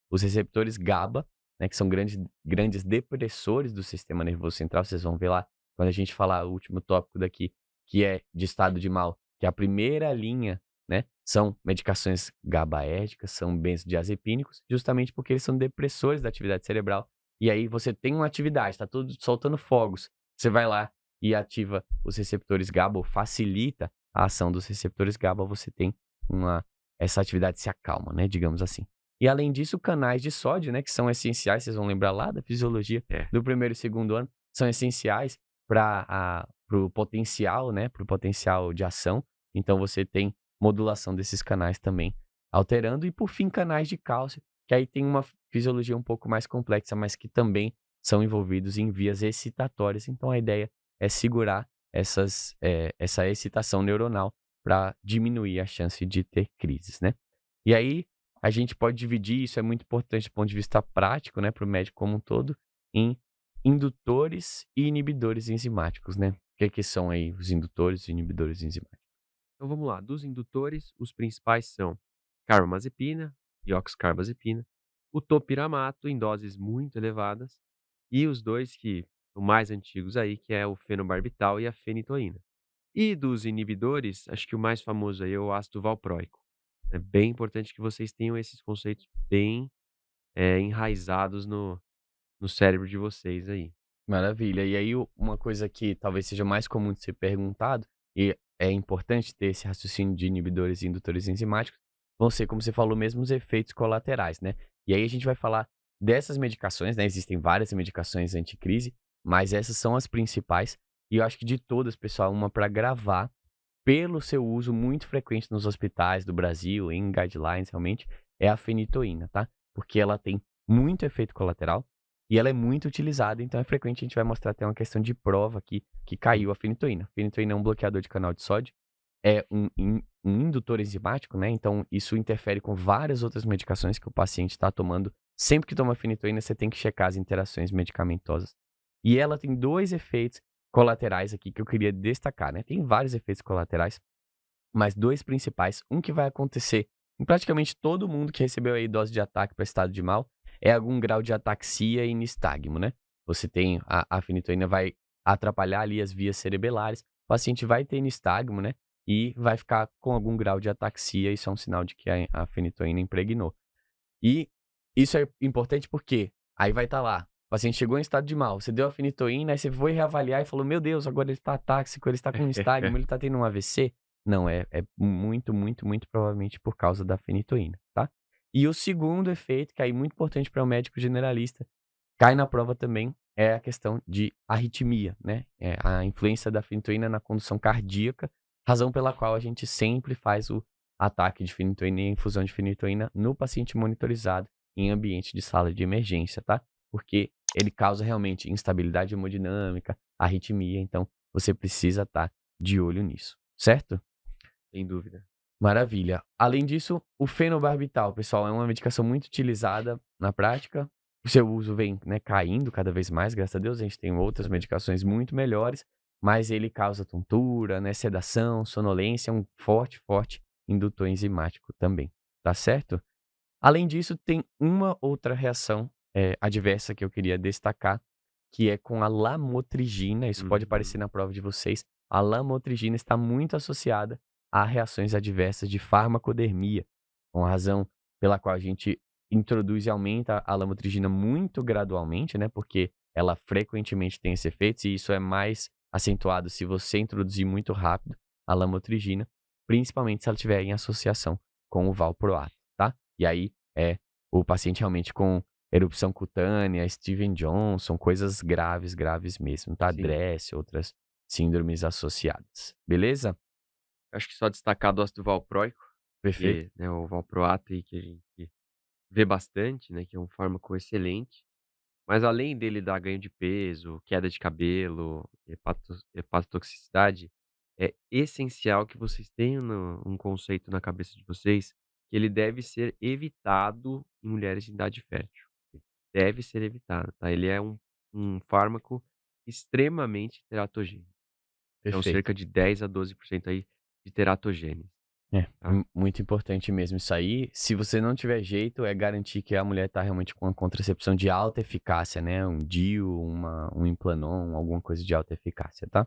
os receptores GABA, né, que são grandes depressores do sistema nervoso central. Vocês vão ver lá quando a gente falar o último tópico daqui, que é de estado de mal, que a primeira linha, né, são medicações GABAérgicas, são benzodiazepínicos, justamente porque eles são depressores da atividade cerebral. E aí você tem uma atividade, está tudo soltando fogos. Você vai lá e ativa os receptores GABA, ou facilita a ação dos receptores GABA, você tem essa atividade se acalma, né, digamos assim. E além disso, canais de sódio, né, que são essenciais, vocês vão lembrar lá da fisiologia É. do primeiro e segundo ano, são essenciais para o potencial, né, para o potencial de ação. Então você tem modulação desses canais também alterando. E por fim, canais de cálcio, que aí tem uma fisiologia um pouco mais complexa, mas que também são envolvidos em vias excitatórias. Então a ideia é segurar essa excitação neuronal para diminuir a chance de ter crises, né? E aí a gente pode dividir, isso é muito importante do ponto de vista prático, né, para o médico como um todo, em indutores e inibidores enzimáticos, né. O que são aí os indutores e inibidores enzimáticos? Então vamos lá, dos indutores, os principais são carbamazepina e oxcarbazepina, o topiramato em doses muito elevadas e os 2 que são mais antigos aí, que é o fenobarbital e a fenitoína. E dos inibidores, acho que o mais famoso aí é o ácido valproico. É bem importante que vocês tenham esses conceitos bem, enraizados no cérebro de vocês aí. Maravilha. E aí uma coisa que talvez seja mais comum de ser perguntado, e é importante ter esse raciocínio de inibidores e indutores enzimáticos, vão ser, como você falou mesmo, os efeitos colaterais, né. E aí a gente vai falar dessas medicações, né, existem várias medicações anticrise, mas essas são as principais, e eu acho que de todas, pessoal, uma para gravar pelo seu uso muito frequente nos hospitais do Brasil, em guidelines realmente, é a fenitoína, tá? Porque ela tem muito efeito colateral e ela é muito utilizada, então é frequente, a gente vai mostrar até uma questão de prova aqui, que caiu a fenitoína. A fenitoína é um bloqueador de canal de sódio, é um indutor enzimático, né? Então isso interfere com várias outras medicações que o paciente está tomando. Sempre que toma fenitoína, você tem que checar as interações medicamentosas. E ela tem dois efeitos colaterais aqui que eu queria destacar, né? Tem vários efeitos colaterais, mas dois principais. Um que vai acontecer em praticamente todo mundo que recebeu aí dose de ataque para estado de mal é algum grau de ataxia e nistagmo, né? Você tem a fenitoína vai atrapalhar ali as vias cerebelares, o paciente vai ter nistagmo, né? E vai ficar com algum grau de ataxia, isso é um sinal de que a fenitoína impregnou. E isso é importante porque aí vai estar lá, o paciente chegou em estado de mal, você deu a fenitoína, aí você foi reavaliar e falou: "Meu Deus, agora ele está atáxico, ele está com nistagmo, ele está tendo um AVC". Não, é muito, muito, muito provavelmente por causa da fenitoína, tá. E o segundo efeito, que é aí muito importante para o médico generalista, cai na prova também, é a questão de arritmia, né, a influência da fenitoína na condução cardíaca, razão pela qual a gente sempre faz o ataque de fenitoína e infusão de fenitoína no paciente monitorizado em ambiente de sala de emergência, tá? Porque ele causa realmente instabilidade hemodinâmica, arritmia, então você precisa estar de olho nisso, certo? Sem dúvida. Maravilha. Além disso, o fenobarbital, pessoal, é uma medicação muito utilizada na prática. O seu uso vem, né, caindo cada vez mais, graças a Deus. A gente tem outras medicações muito melhores, mas ele causa tontura, né, sedação, sonolência, é um forte, forte indutor enzimático também, tá certo? Além disso, tem uma outra reação adversa que eu queria destacar, que é com a lamotrigina. Isso pode aparecer Uhum. na prova de vocês. A lamotrigina está muito associada a reações adversas de farmacodermia, com a razão pela qual a gente introduz e aumenta a lamotrigina muito gradualmente, né, porque ela frequentemente tem esse efeito e isso é mais acentuado se você introduzir muito rápido a lamotrigina, principalmente se ela estiver em associação com o valproato, tá? E aí é o paciente realmente com erupção cutânea, Steven Johnson, coisas graves, graves mesmo, tá? Sim. DRESS, outras síndromes associadas, beleza? Acho que só destacar do ácido valproico, Perfeito. que, né, o valproato aí que a gente vê bastante, né, que é um fármaco excelente, mas além dele dar ganho de peso, queda de cabelo, hepatotoxicidade, é essencial que vocês tenham um conceito na cabeça de vocês, que ele deve ser evitado em mulheres em idade fértil. Deve ser evitado, tá? Ele é um fármaco extremamente teratogênico. Então Perfeito. cerca de 10 a 12% aí de teratogênese, É, tá? muito importante mesmo isso aí. Se você não tiver jeito, é garantir que a mulher tá realmente com uma contracepção de alta eficácia, né? Um DIU, um Implanon, alguma coisa de alta eficácia, tá?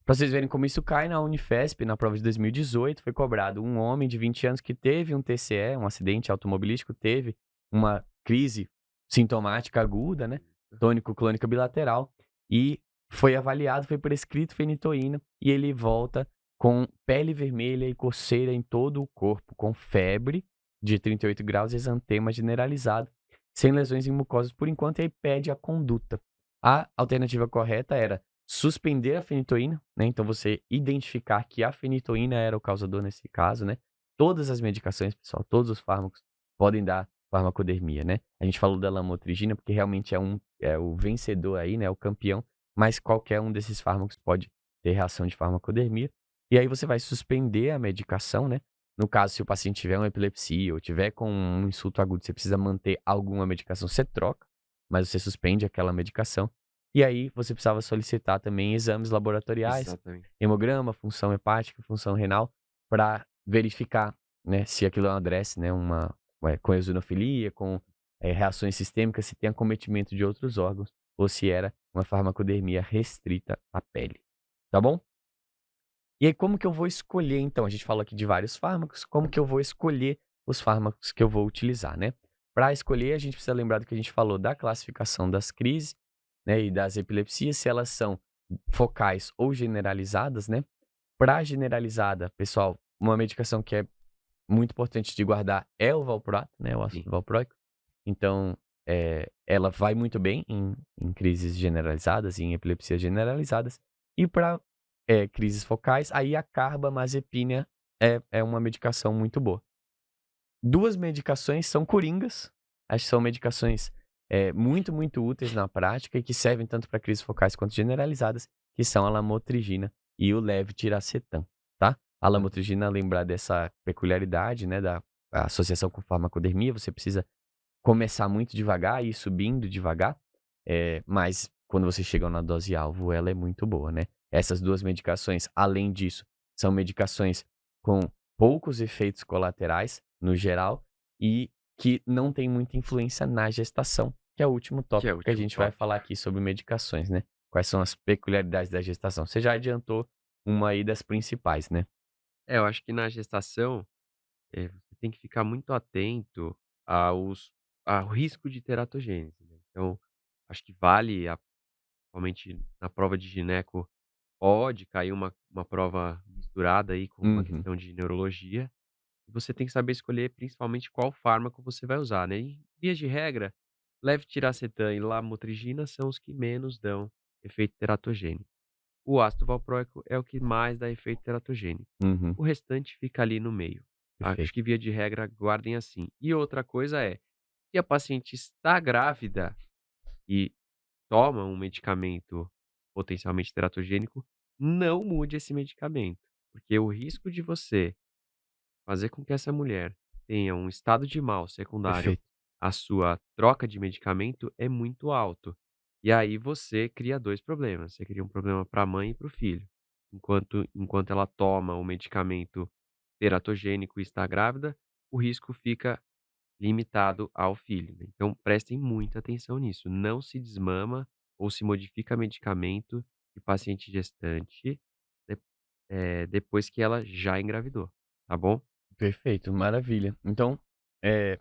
Pra vocês verem como isso cai na Unifesp, na prova de 2018, foi cobrado um homem de 20 anos que teve um TCE, um acidente automobilístico, teve uma crise sintomática aguda, né? Tônico-clônica bilateral, e foi avaliado, foi prescrito fenitoína, e ele volta com pele vermelha e coceira em todo o corpo, com febre de 38 graus e exantema generalizado, sem lesões em mucosas por enquanto, e aí pede a conduta. A alternativa correta era suspender a fenitoína, né, então você identificar que a fenitoína era o causador nesse caso, né. Todas as medicações, pessoal, todos os fármacos podem dar farmacodermia, né. A gente falou da lamotrigina, porque realmente é o vencedor aí, né, o campeão, mas qualquer um desses fármacos pode ter reação de farmacodermia. E aí você vai suspender a medicação, né. No caso, se o paciente tiver uma epilepsia ou tiver com um insulto agudo, você precisa manter alguma medicação, você troca, mas você suspende aquela medicação. E aí você precisava solicitar também exames laboratoriais, Exatamente. hemograma, função hepática, função renal, para verificar, né, se aquilo é uma DRESS, né, com eosinofilia, com, reações sistêmicas, se tem acometimento de outros órgãos ou se era uma farmacodermia restrita à pele, tá bom? E aí como que eu vou escolher então? A gente falou aqui de vários fármacos, como que eu vou escolher os fármacos que eu vou utilizar, né? Para escolher, a gente precisa lembrar do que a gente falou da classificação das crises, né, e das epilepsias, se elas são focais ou generalizadas, né? Para generalizada, pessoal, uma medicação que é muito importante de guardar é o valproato, né, o Sim. ácido valproico. Então, ela vai muito bem em crises generalizadas e em epilepsias generalizadas. E para crises focais, aí a carbamazepina é uma medicação muito boa. 2 medicações são coringas, acho que são medicações, muito, muito úteis na prática e que servem tanto para crises focais quanto generalizadas, que são a lamotrigina e o levetiracetam, tá? A Tá. lamotrigina, lembrar dessa peculiaridade, né, da associação com farmacodermia, você precisa começar muito devagar e ir subindo devagar, mas quando você chega na dose alvo, ela é muito boa, né. Essas 2 medicações, além disso, são medicações com poucos efeitos colaterais, no geral, e que não tem muita influência na gestação, que é o último Que é o tópico que a último gente vai tópico. falar aqui sobre medicações, né. Quais são as peculiaridades da gestação. Você já adiantou uma aí das principais, né. É, eu acho que na gestação, você tem que ficar muito atento aos ao risco de teratogênese, né. Então, acho que vale principalmente na prova de gineco, pode cair uma prova misturada aí com uma Uhum, questão de neurologia, e você tem que saber escolher principalmente qual fármaco você vai usar, né. E, via de regra, levetiracetam e lamotrigina são os que menos dão efeito teratogênico. O ácido valproico é o que mais dá efeito teratogênico. uhum, O restante fica ali no meio. Acho perfeito. que via de regra guardem assim. E outra coisa é, se a paciente está grávida e toma um medicamento potencialmente teratogênico, não mude esse medicamento, porque o risco de você fazer com que essa mulher tenha um estado de mal secundário Perfeito. à sua troca de medicamento é muito alto. E aí você cria 2 problemas, você cria um problema para a mãe e para o filho. Enquanto ela toma o medicamento teratogênico e está grávida, o risco fica limitado ao filho, né. Então prestem muita atenção nisso, não se desmama ou se modifica medicamento de paciente gestante, de depois que ela já engravidou, tá bom? Perfeito, maravilha. Então, eh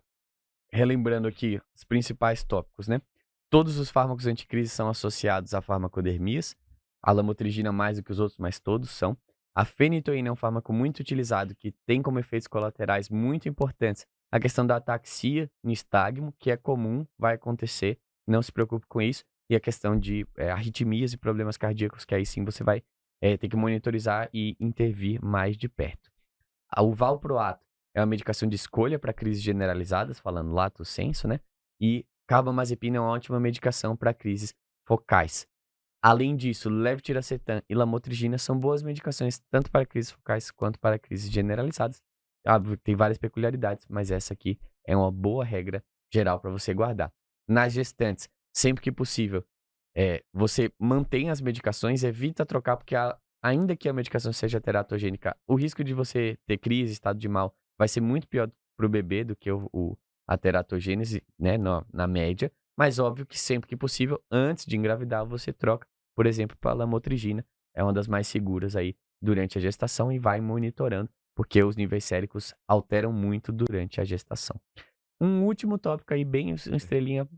relembrando aqui os principais tópicos, né? Todos os fármacos anticrise são associados a farmacodermias. A lamotrigina mais do que os outros, mas todos são. A fenitoína é um fármaco muito utilizado que tem como efeitos colaterais muito importantes a questão da ataxia, nistagmo, que é comum, vai acontecer, não se preocupe com isso. E a questão de arritmias e problemas cardíacos, que aí sim você vai ter que monitorizar e intervir mais de perto. O valproato é uma medicação de escolha para crises generalizadas, falando lato sensu, né? E carbamazepina é uma ótima medicação para crises focais. Além disso, levetiracetam e lamotrigina são boas medicações tanto para crises focais quanto para crises generalizadas. Tem várias peculiaridades, mas essa aqui é uma boa regra geral para você guardar. Nas gestantes, sempre que possível, você mantém as medicações, evita trocar, porque ainda que a medicação seja teratogênica, o risco de você ter crise, estado de mal, vai ser muito pior para o bebê do que a teratogênese, né, na média. Mas óbvio que sempre que possível, antes de engravidar, você troca, por exemplo, para a lamotrigina. É uma das mais seguras aí durante a gestação e vai monitorando, porque os níveis séricos alteram muito durante a gestação. Um último tópico aí, bem uma estrelinha, Estrelinha.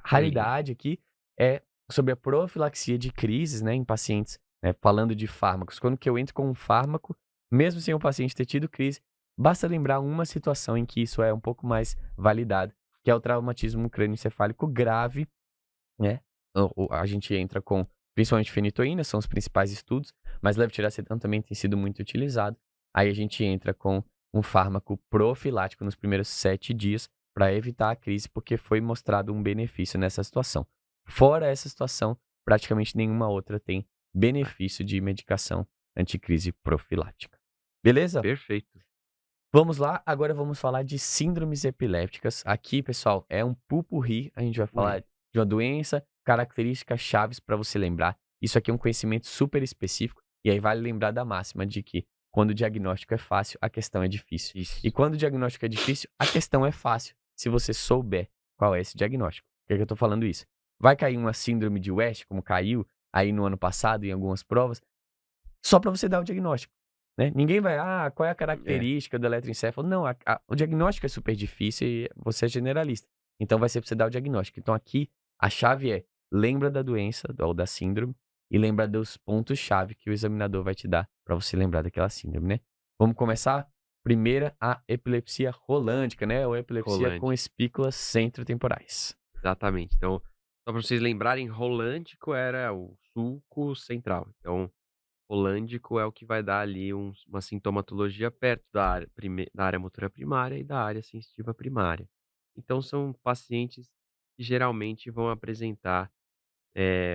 raridade aqui, é sobre a profilaxia de crises, né, em pacientes, né, falando de fármacos. Quando que eu entro com um fármaco, mesmo sem o paciente ter tido crise, basta lembrar uma situação em que isso é um pouco mais validado, que é o traumatismo crânioencefálico grave, né? A gente entra com, principalmente fenitoína, são os principais estudos, mas levetiracetam também tem sido muito utilizado. Aí a gente entra com um fármaco profilático nos primeiros 7 dias para evitar a crise, porque foi mostrado um benefício nessa situação. Fora essa situação, praticamente nenhuma outra tem benefício de medicação anticrise profilática. Beleza? Perfeito. Vamos lá, agora vamos falar de síndromes epilépticas. Aqui, pessoal, é um pupurri. A gente vai falar Puri. de uma doença, características chaves para você lembrar. Isso aqui é um conhecimento super específico. E aí vale lembrar da máxima de que quando o diagnóstico é fácil, a questão é difícil. E Isso. quando o diagnóstico é difícil, a questão é fácil, se você souber qual é esse diagnóstico. Por que eu estou falando isso? Vai cair uma síndrome de West, como caiu aí no ano passado em algumas provas, só para você dar o diagnóstico, né? Ninguém vai, qual é a É, característica do eletroencefalo? Não, o diagnóstico é super difícil e você é generalista. Então vai ser para você dar o diagnóstico. Então aqui a chave é, lembra da doença ou da síndrome e lembra dos pontos-chave que o examinador vai te dar para você lembrar daquela síndrome, né? Vamos começar? Primeira, a epilepsia rolândica, né? Ou epilepsia com rolante. espículas centrotemporais. Exatamente. Então, só para vocês lembrarem, rolândico era o sulco central. Então, rolândico é o que vai dar ali uma sintomatologia perto da área motora primária e da área sensitiva primária. Então, são pacientes que geralmente vão apresentar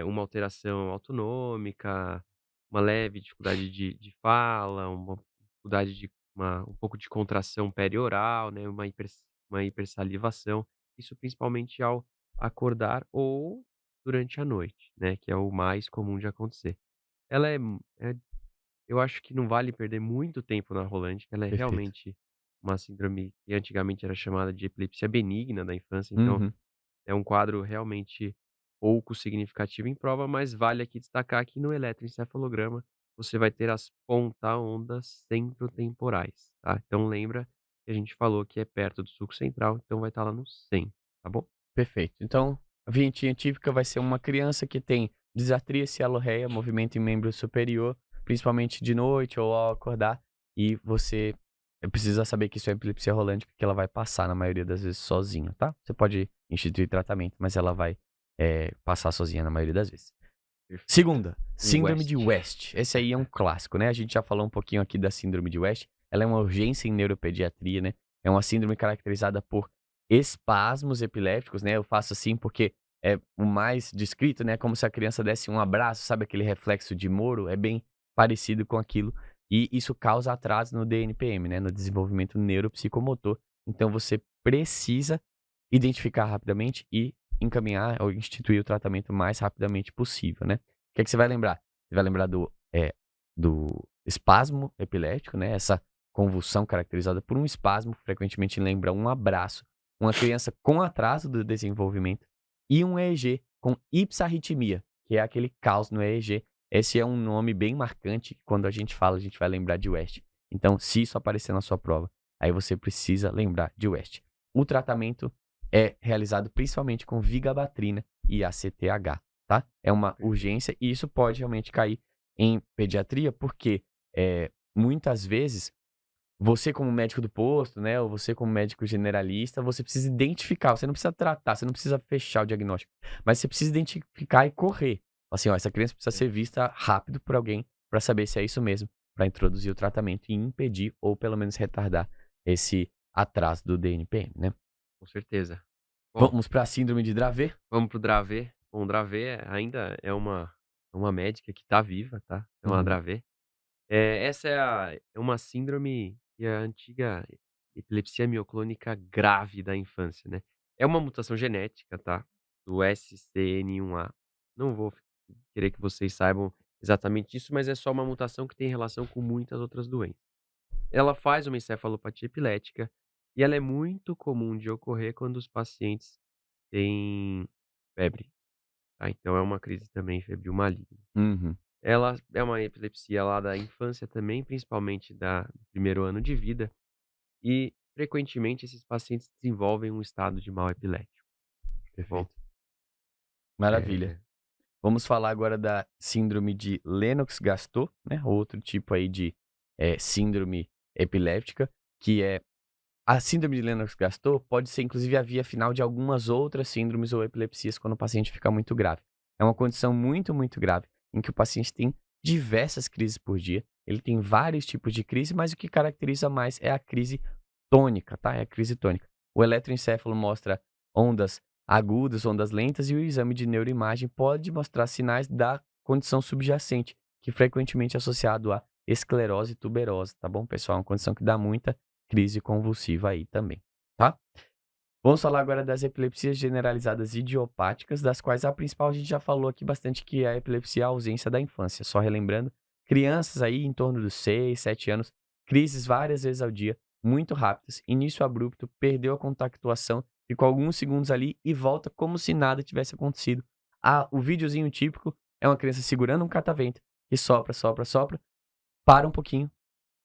uma alteração autonômica, uma leve dificuldade de fala, uma dificuldade um pouco de contração perioral, né, uma hipersalivação. Isso principalmente ao acordar ou durante a noite, né, que é o mais comum de acontecer. Ela eu acho que não vale perder muito tempo na rolândica, ela é Perfeito. realmente uma síndrome que antigamente era chamada de epilepsia benigna da infância, então Uhum. é um quadro realmente pouco significativo em prova, mas vale aqui destacar que no eletroencefalograma você vai ter as ponta-ondas centrotemporais, tá? Então lembra que a gente falou que é perto do sulco central, então vai estar lá no centro, tá bom? Perfeito. Então, a vinhetinha típica vai ser uma criança que tem disartria cialorreia, movimento em membro superior, principalmente de noite ou ao acordar, e você precisa saber que isso é epilepsia rolântica, que ela vai passar na maioria das vezes sozinha, tá? Você pode instituir tratamento, mas ela vai passar sozinha na maioria das vezes. Perfeito. Segunda, síndrome de West. West. Esse aí é um clássico, né? A gente já falou um pouquinho aqui da síndrome de West. Ela é uma urgência em neuropediatria, né? É uma síndrome caracterizada por espasmos epilépticos, né? Eu faço assim porque é o mais descrito, né? Como se a criança desse um abraço, sabe aquele reflexo de Moro? É bem parecido com aquilo. E isso causa atraso no DNPM, né? No desenvolvimento neuropsicomotor. Então você precisa identificar rapidamente e encaminhar ou instituir o tratamento o mais rapidamente possível, né? O que é que você vai lembrar? Você vai lembrar do espasmo epilético, né? Essa convulsão caracterizada por um espasmo, frequentemente lembra um abraço. Uma criança com atraso do desenvolvimento e um EEG com ipsarritmia, que é aquele caos no EEG. Esse é um nome bem marcante que quando a gente fala, a gente vai lembrar de West. Então, se isso aparecer na sua prova, aí você precisa lembrar de West. O tratamento é realizado principalmente com vigabatrina e ACTH, tá? É uma Perfeito. urgência e isso pode realmente cair em pediatria, porque muitas vezes você como médico do posto, né, ou você como médico generalista, você precisa identificar, você não precisa tratar, você não precisa fechar o diagnóstico, mas você precisa identificar e correr. Assim, ó, essa criança precisa ser Exato. vista rápido por alguém para saber se é isso mesmo, para introduzir o tratamento e impedir ou pelo menos retardar esse atraso do DNPM, né. Com certeza. Bom, Vamos para a síndrome de Dravet? vamos pro Dravet. Bom, Dravet ainda é uma médica que tá viva, tá? É uma Uhum, Dravet. Essa é uma síndrome que é a antiga epilepsia mioclônica grave da infância, né. É uma mutação genética, tá, do SCN1A. Não vou querer que vocês saibam exatamente isso, mas é só uma mutação que tem relação com muitas outras doenças. Ela faz uma encefalopatia epilética e ela é muito comum de ocorrer quando os pacientes têm febre, tá, então é uma crise também febril maligna. uhum. Ela é uma epilepsia lá da infância também, principalmente do primeiro ano de vida, e frequentemente esses pacientes desenvolvem um estado de mal epilético. Bom, Perfeito. Maravilha. eh, Vamos falar agora da síndrome de Lennox-Gastaut, né, outro tipo aí de, síndrome epiléptica, que é a síndrome de Lennox-Gastaut pode ser inclusive a via final de algumas outras síndromes ou epilepsias quando o paciente fica muito grave. É uma condição muito, muito grave, em que o paciente tem diversas crises por dia, ele tem vários tipos de crise, mas o que caracteriza mais é a crise tônica, tá, é a crise tônica. O eletroencefalo mostra ondas agudas, ondas lentas e o exame de neuroimagem pode mostrar sinais da condição subjacente, que frequentemente é associado à esclerose tuberosa, tá bom, pessoal? É uma condição que dá muita crise convulsiva aí também, tá? Vamos falar agora das epilepsias generalizadas idiopáticas, das quais a principal a gente já falou aqui bastante, que é a epilepsia à ausência da infância. Só relembrando, crianças aí em torno dos 6, 7 anos, crises várias vezes ao dia, muito rápidas, início abrupto, perdeu a contactuação, ficou alguns segundos ali e volta como se nada tivesse acontecido. Ah, o videozinho típico é uma criança segurando um catavento que sopra, sopra, sopra, para um pouquinho,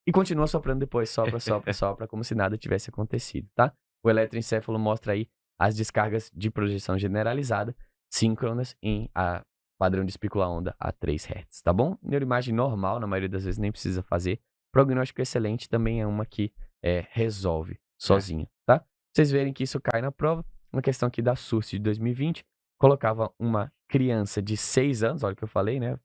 e continua soprando depois, sopra, sopra, sopra, como se nada tivesse acontecido, tá? O eletroencefalo mostra aí as descargas de projeção generalizada, síncronas em padrão de espícula-onda a 3 Hz, tá bom? Neuroimagem normal, na maioria das vezes nem precisa fazer. Prognóstico excelente também é uma que resolve é, sozinha, tá? Vocês verem que isso cai na prova, uma questão aqui da SURS de 2020, colocava uma criança de 6 anos, olha o que eu falei, né?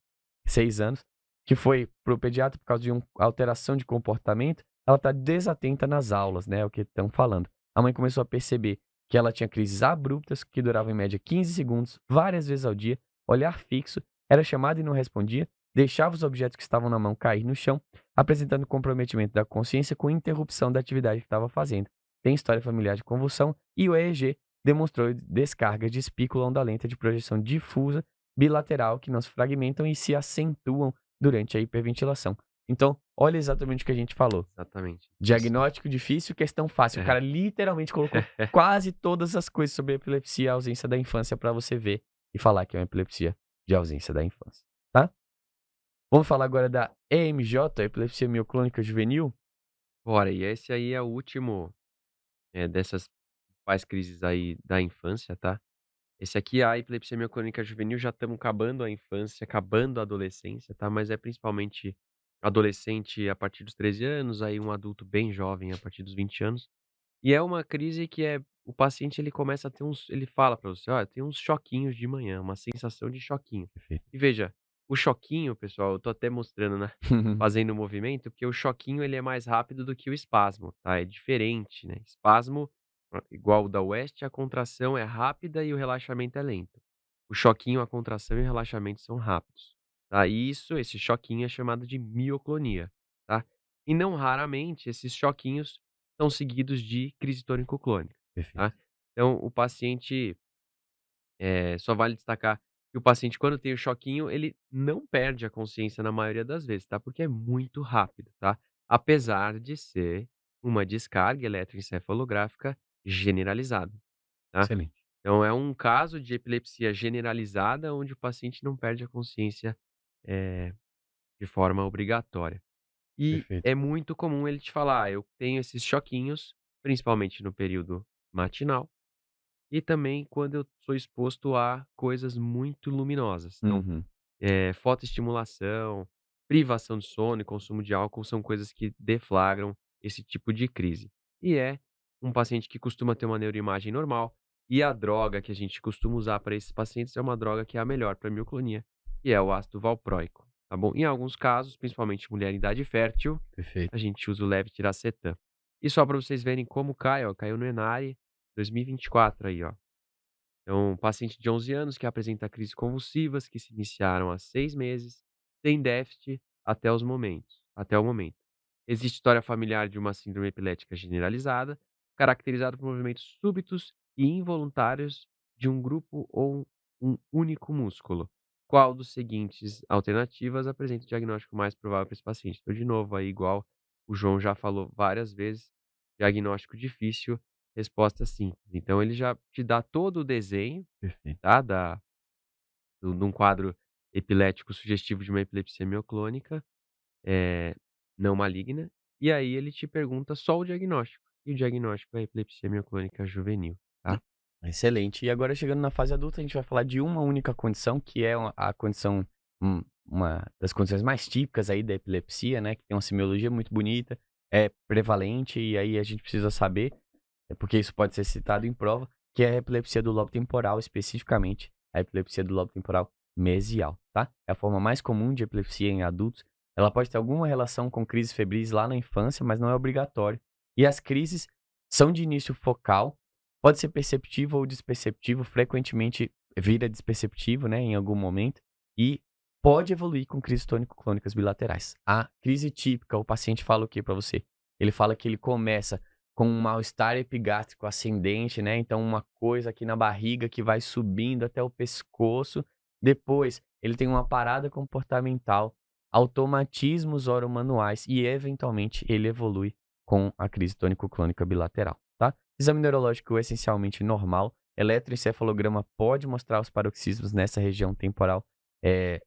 6 anos, que foi para o pediatra por causa de uma alteração de comportamento, ela está desatenta nas aulas, né, é o que estão falando. A mãe começou a perceber que ela tinha crises abruptas, que duravam em média 15 segundos, várias vezes ao dia, olhar fixo, era chamada e não respondia, deixava os objetos que estavam na mão cair no chão, apresentando comprometimento da consciência com interrupção da atividade que estava fazendo. Tem história familiar de convulsão e o EEG demonstrou descarga de espícula onda lenta de projeção difusa bilateral que não se fragmentam e se acentuam durante a hiperventilação. Então, olha exatamente o que a gente falou. exatamente. Isso Diagnóstico difícil, questão fácil. O é. cara literalmente colocou quase todas as coisas sobre a epilepsia e a ausência da infância para você ver e falar que é uma epilepsia de ausência da infância, tá? Vamos falar agora da EMJ, epilepsia mioclônica juvenil? Bora, e esse aí é o último, dessas principais crises aí da infância, tá. Esse aqui, a epilepsia mioclônica juvenil, já estamos acabando a infância, acabando a adolescência, tá, mas é principalmente adolescente a partir dos 13 anos, aí um adulto bem jovem a partir dos 20 anos. E é uma crise que o paciente ele começa a ter ele fala para você: "Olha, tem uns choquinhos de manhã, uma sensação de choquinho". Perfeito. E veja, o choquinho, pessoal, eu tô até mostrando, né, fazendo o movimento, porque o choquinho ele é mais rápido do que o espasmo, tá, é diferente, né. Espasmo, igual o da West, a contração é rápida e o relaxamento é lento. O choquinho, a contração e o relaxamento são rápidos, tá. E esse choquinho é chamado de mioclonia, tá. E não raramente esses choquinhos são seguidos de crise tônico-clônica, tá. Perfeito. Então o paciente, só vale destacar que o paciente quando tem o choquinho, ele não perde a consciência na maioria das vezes, tá, porque é muito rápido, tá. Apesar de ser uma descarga eletroencefalográfica generalizada, tá. Excelente. Então é um caso de epilepsia generalizada onde o paciente não perde a consciência, eh, de forma obrigatória. E Perfeito. é muito comum ele te falar: "Ah, eu tenho esses choquinhos, principalmente no período matinal, e também quando eu sou exposto a coisas muito luminosas. Então, Uhum. fotoestimulação, privação de sono e consumo de álcool são coisas que deflagram esse tipo de crise. E é um paciente que costuma ter uma neuroimagem normal, e a droga que a gente costuma usar para esses pacientes é uma droga que é a melhor para mioclonia, que é o ácido valproico, tá bom? Em alguns casos, principalmente mulher em idade fértil, Perfeito. a gente usa o levetiracetam. E só para vocês verem como cai, ó, caiu no Enare 2024 aí, ó. Então, um paciente de 11 anos que apresenta crises convulsivas que se iniciaram há 6 meses, tem déficit até o momento. Existe história familiar de uma síndrome epilética generalizada, caracterizada por movimentos súbitos e involuntários de um grupo ou um único músculo. Qual dos seguintes alternativas apresenta o diagnóstico mais provável para esse paciente? Então, de novo, aí, igual o João já falou várias vezes, diagnóstico difícil, resposta simples. Então ele já te dá todo o desenho, Perfeito. tá, de um quadro epilético sugestivo de uma epilepsia mioclônica, eh, não maligna, e aí ele te pergunta só o diagnóstico, e o diagnóstico é epilepsia mioclônica juvenil, tá. Excelente. E agora chegando na fase adulta, a gente vai falar de uma única condição, que é a condição, uma das condições mais típicas aí da epilepsia, né, que tem uma semiologia muito bonita, é prevalente e aí a gente precisa saber, porque isso pode ser citado em prova, que é a epilepsia do lobo temporal, especificamente a epilepsia do lobo temporal mesial, tá? É a forma mais comum de epilepsia em adultos. Ela pode ter alguma relação com crises febris lá na infância, mas não é obrigatório. E as crises são de início focal. Pode ser perceptivo ou desperceptivo, frequentemente vira desperceptivo, né, em algum momento, e pode evoluir com crises tônico-clônicas bilaterais. A crise típica, o paciente fala o que para você? Ele fala que ele começa com um mal-estar epigástrico ascendente, né, então uma coisa aqui na barriga que vai subindo até o pescoço, depois ele tem uma parada comportamental, automatismos oromanuais e eventualmente ele evolui com a crise tônico-clônica bilateral, tá? Exame neurológico essencialmente normal. Eletroencefalograma pode mostrar os paroxismos nessa região temporal eh,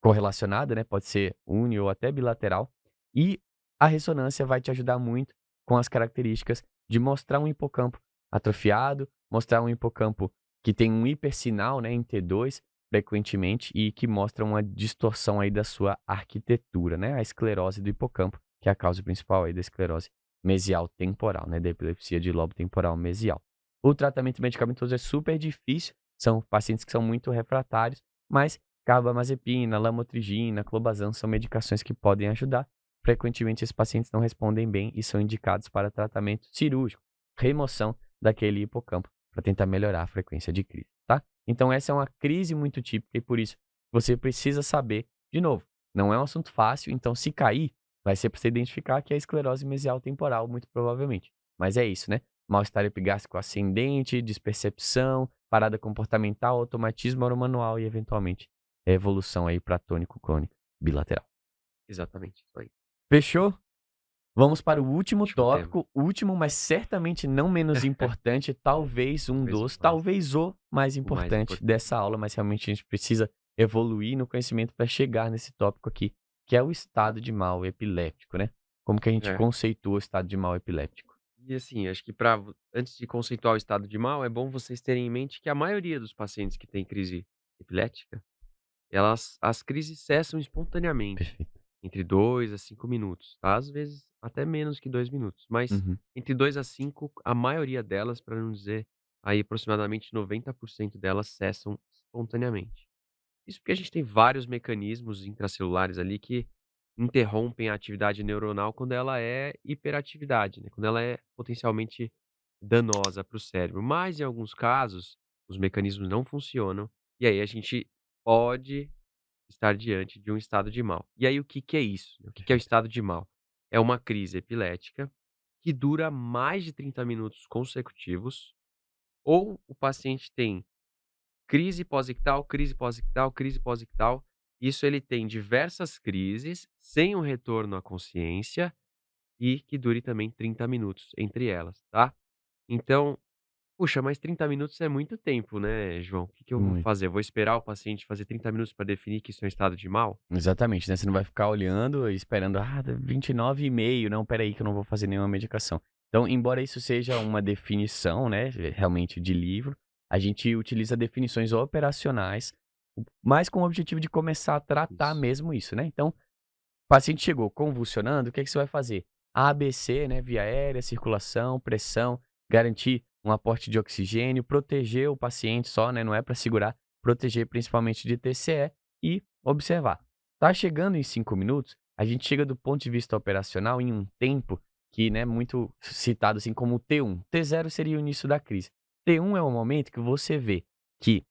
correlacionada, né? Pode ser uni ou até bilateral. E a ressonância vai te ajudar muito com as características de mostrar um hipocampo atrofiado, mostrar um hipocampo que tem um hipersinal, né, em T2, frequentemente, e que mostra uma distorção aí da sua arquitetura, né? A esclerose do hipocampo, que é a causa principal aí da esclerose mesial temporal, né, da epilepsia de lobo temporal mesial. O tratamento medicamentoso é super difícil, são pacientes que são muito refratários, mas carbamazepina, lamotrigina, clobazam são medicações que podem ajudar. Frequentemente esses pacientes não respondem bem e são indicados para tratamento cirúrgico, remoção daquele hipocampo para tentar melhorar a frequência de crise, tá? Então essa é uma crise muito típica e por isso você precisa saber, de novo, não é um assunto fácil, então se cair, vai ser para você identificar que é esclerose mesial temporal, muito provavelmente. Mas é isso, né? Mal-estar epigástrico ascendente, dispercepção, parada comportamental, automatismo oromanual e, eventualmente, evolução aí para tônico-clônica bilateral. Exatamente, isso aí. Fechou? Vamos para o último Último tema, tópico, último, mas certamente não menos importante, talvez um talvez dos, mais talvez o mais o mais importante importante. dessa aula, mas realmente a gente precisa evoluir no conhecimento para chegar nesse tópico aqui, que é o estado de mal epiléptico, né? Como que a gente É. conceitua o estado de mal epiléptico? E assim, acho que antes de conceituar o estado de mal, é bom vocês terem em mente que a maioria dos pacientes que têm crise epilética, as crises cessam espontaneamente, Perfeito. entre 2 a 5 minutos, tá? Às vezes até menos que 2 minutos, mas Uhum. entre 2 a 5, a maioria delas, para não dizer aí aproximadamente 90% delas cessam espontaneamente. Isso porque a gente tem vários mecanismos intracelulares ali que interrompem a atividade neuronal quando ela é hiperatividade, né, quando ela é potencialmente danosa para o cérebro. Mas em alguns casos, os mecanismos não funcionam, e aí a gente pode estar diante de um estado de mal. E aí o que que é isso, né? O que que é o Perfeito. estado de mal? É uma crise epilética que dura mais de 30 minutos consecutivos, ou o paciente tem crise pós-ictal, crise pós-ictal, crise pós-ictal. Isso ele tem diversas crises, sem um retorno à consciência e que dure também 30 minutos entre elas, tá? Então, puxa, mas 30 minutos é muito tempo, né, João? O que que eu vou Muito. fazer? Vou esperar o paciente fazer 30 minutos para definir que isso é um estado de mal? Exatamente, né, você não vai ficar olhando e esperando, dá 29,5, não, espera aí que eu não vou fazer nenhuma medicação. Então, embora isso seja uma definição, né, realmente de livro, A gente utiliza definições operacionais, mas com o objetivo de começar a tratar Isso. mesmo isso, né. Então, o paciente chegou convulsionando, o que que você vai fazer? ABC, né, via aérea, circulação, pressão, garantir um aporte de oxigênio, proteger o paciente só, né, não é para segurar, proteger principalmente de TCE e observar. Tá chegando em 5 minutos, a gente chega do ponto de vista operacional em um tempo que, né, muito citado assim como T1. T0 seria o início da crise. T1 é o momento que você vê que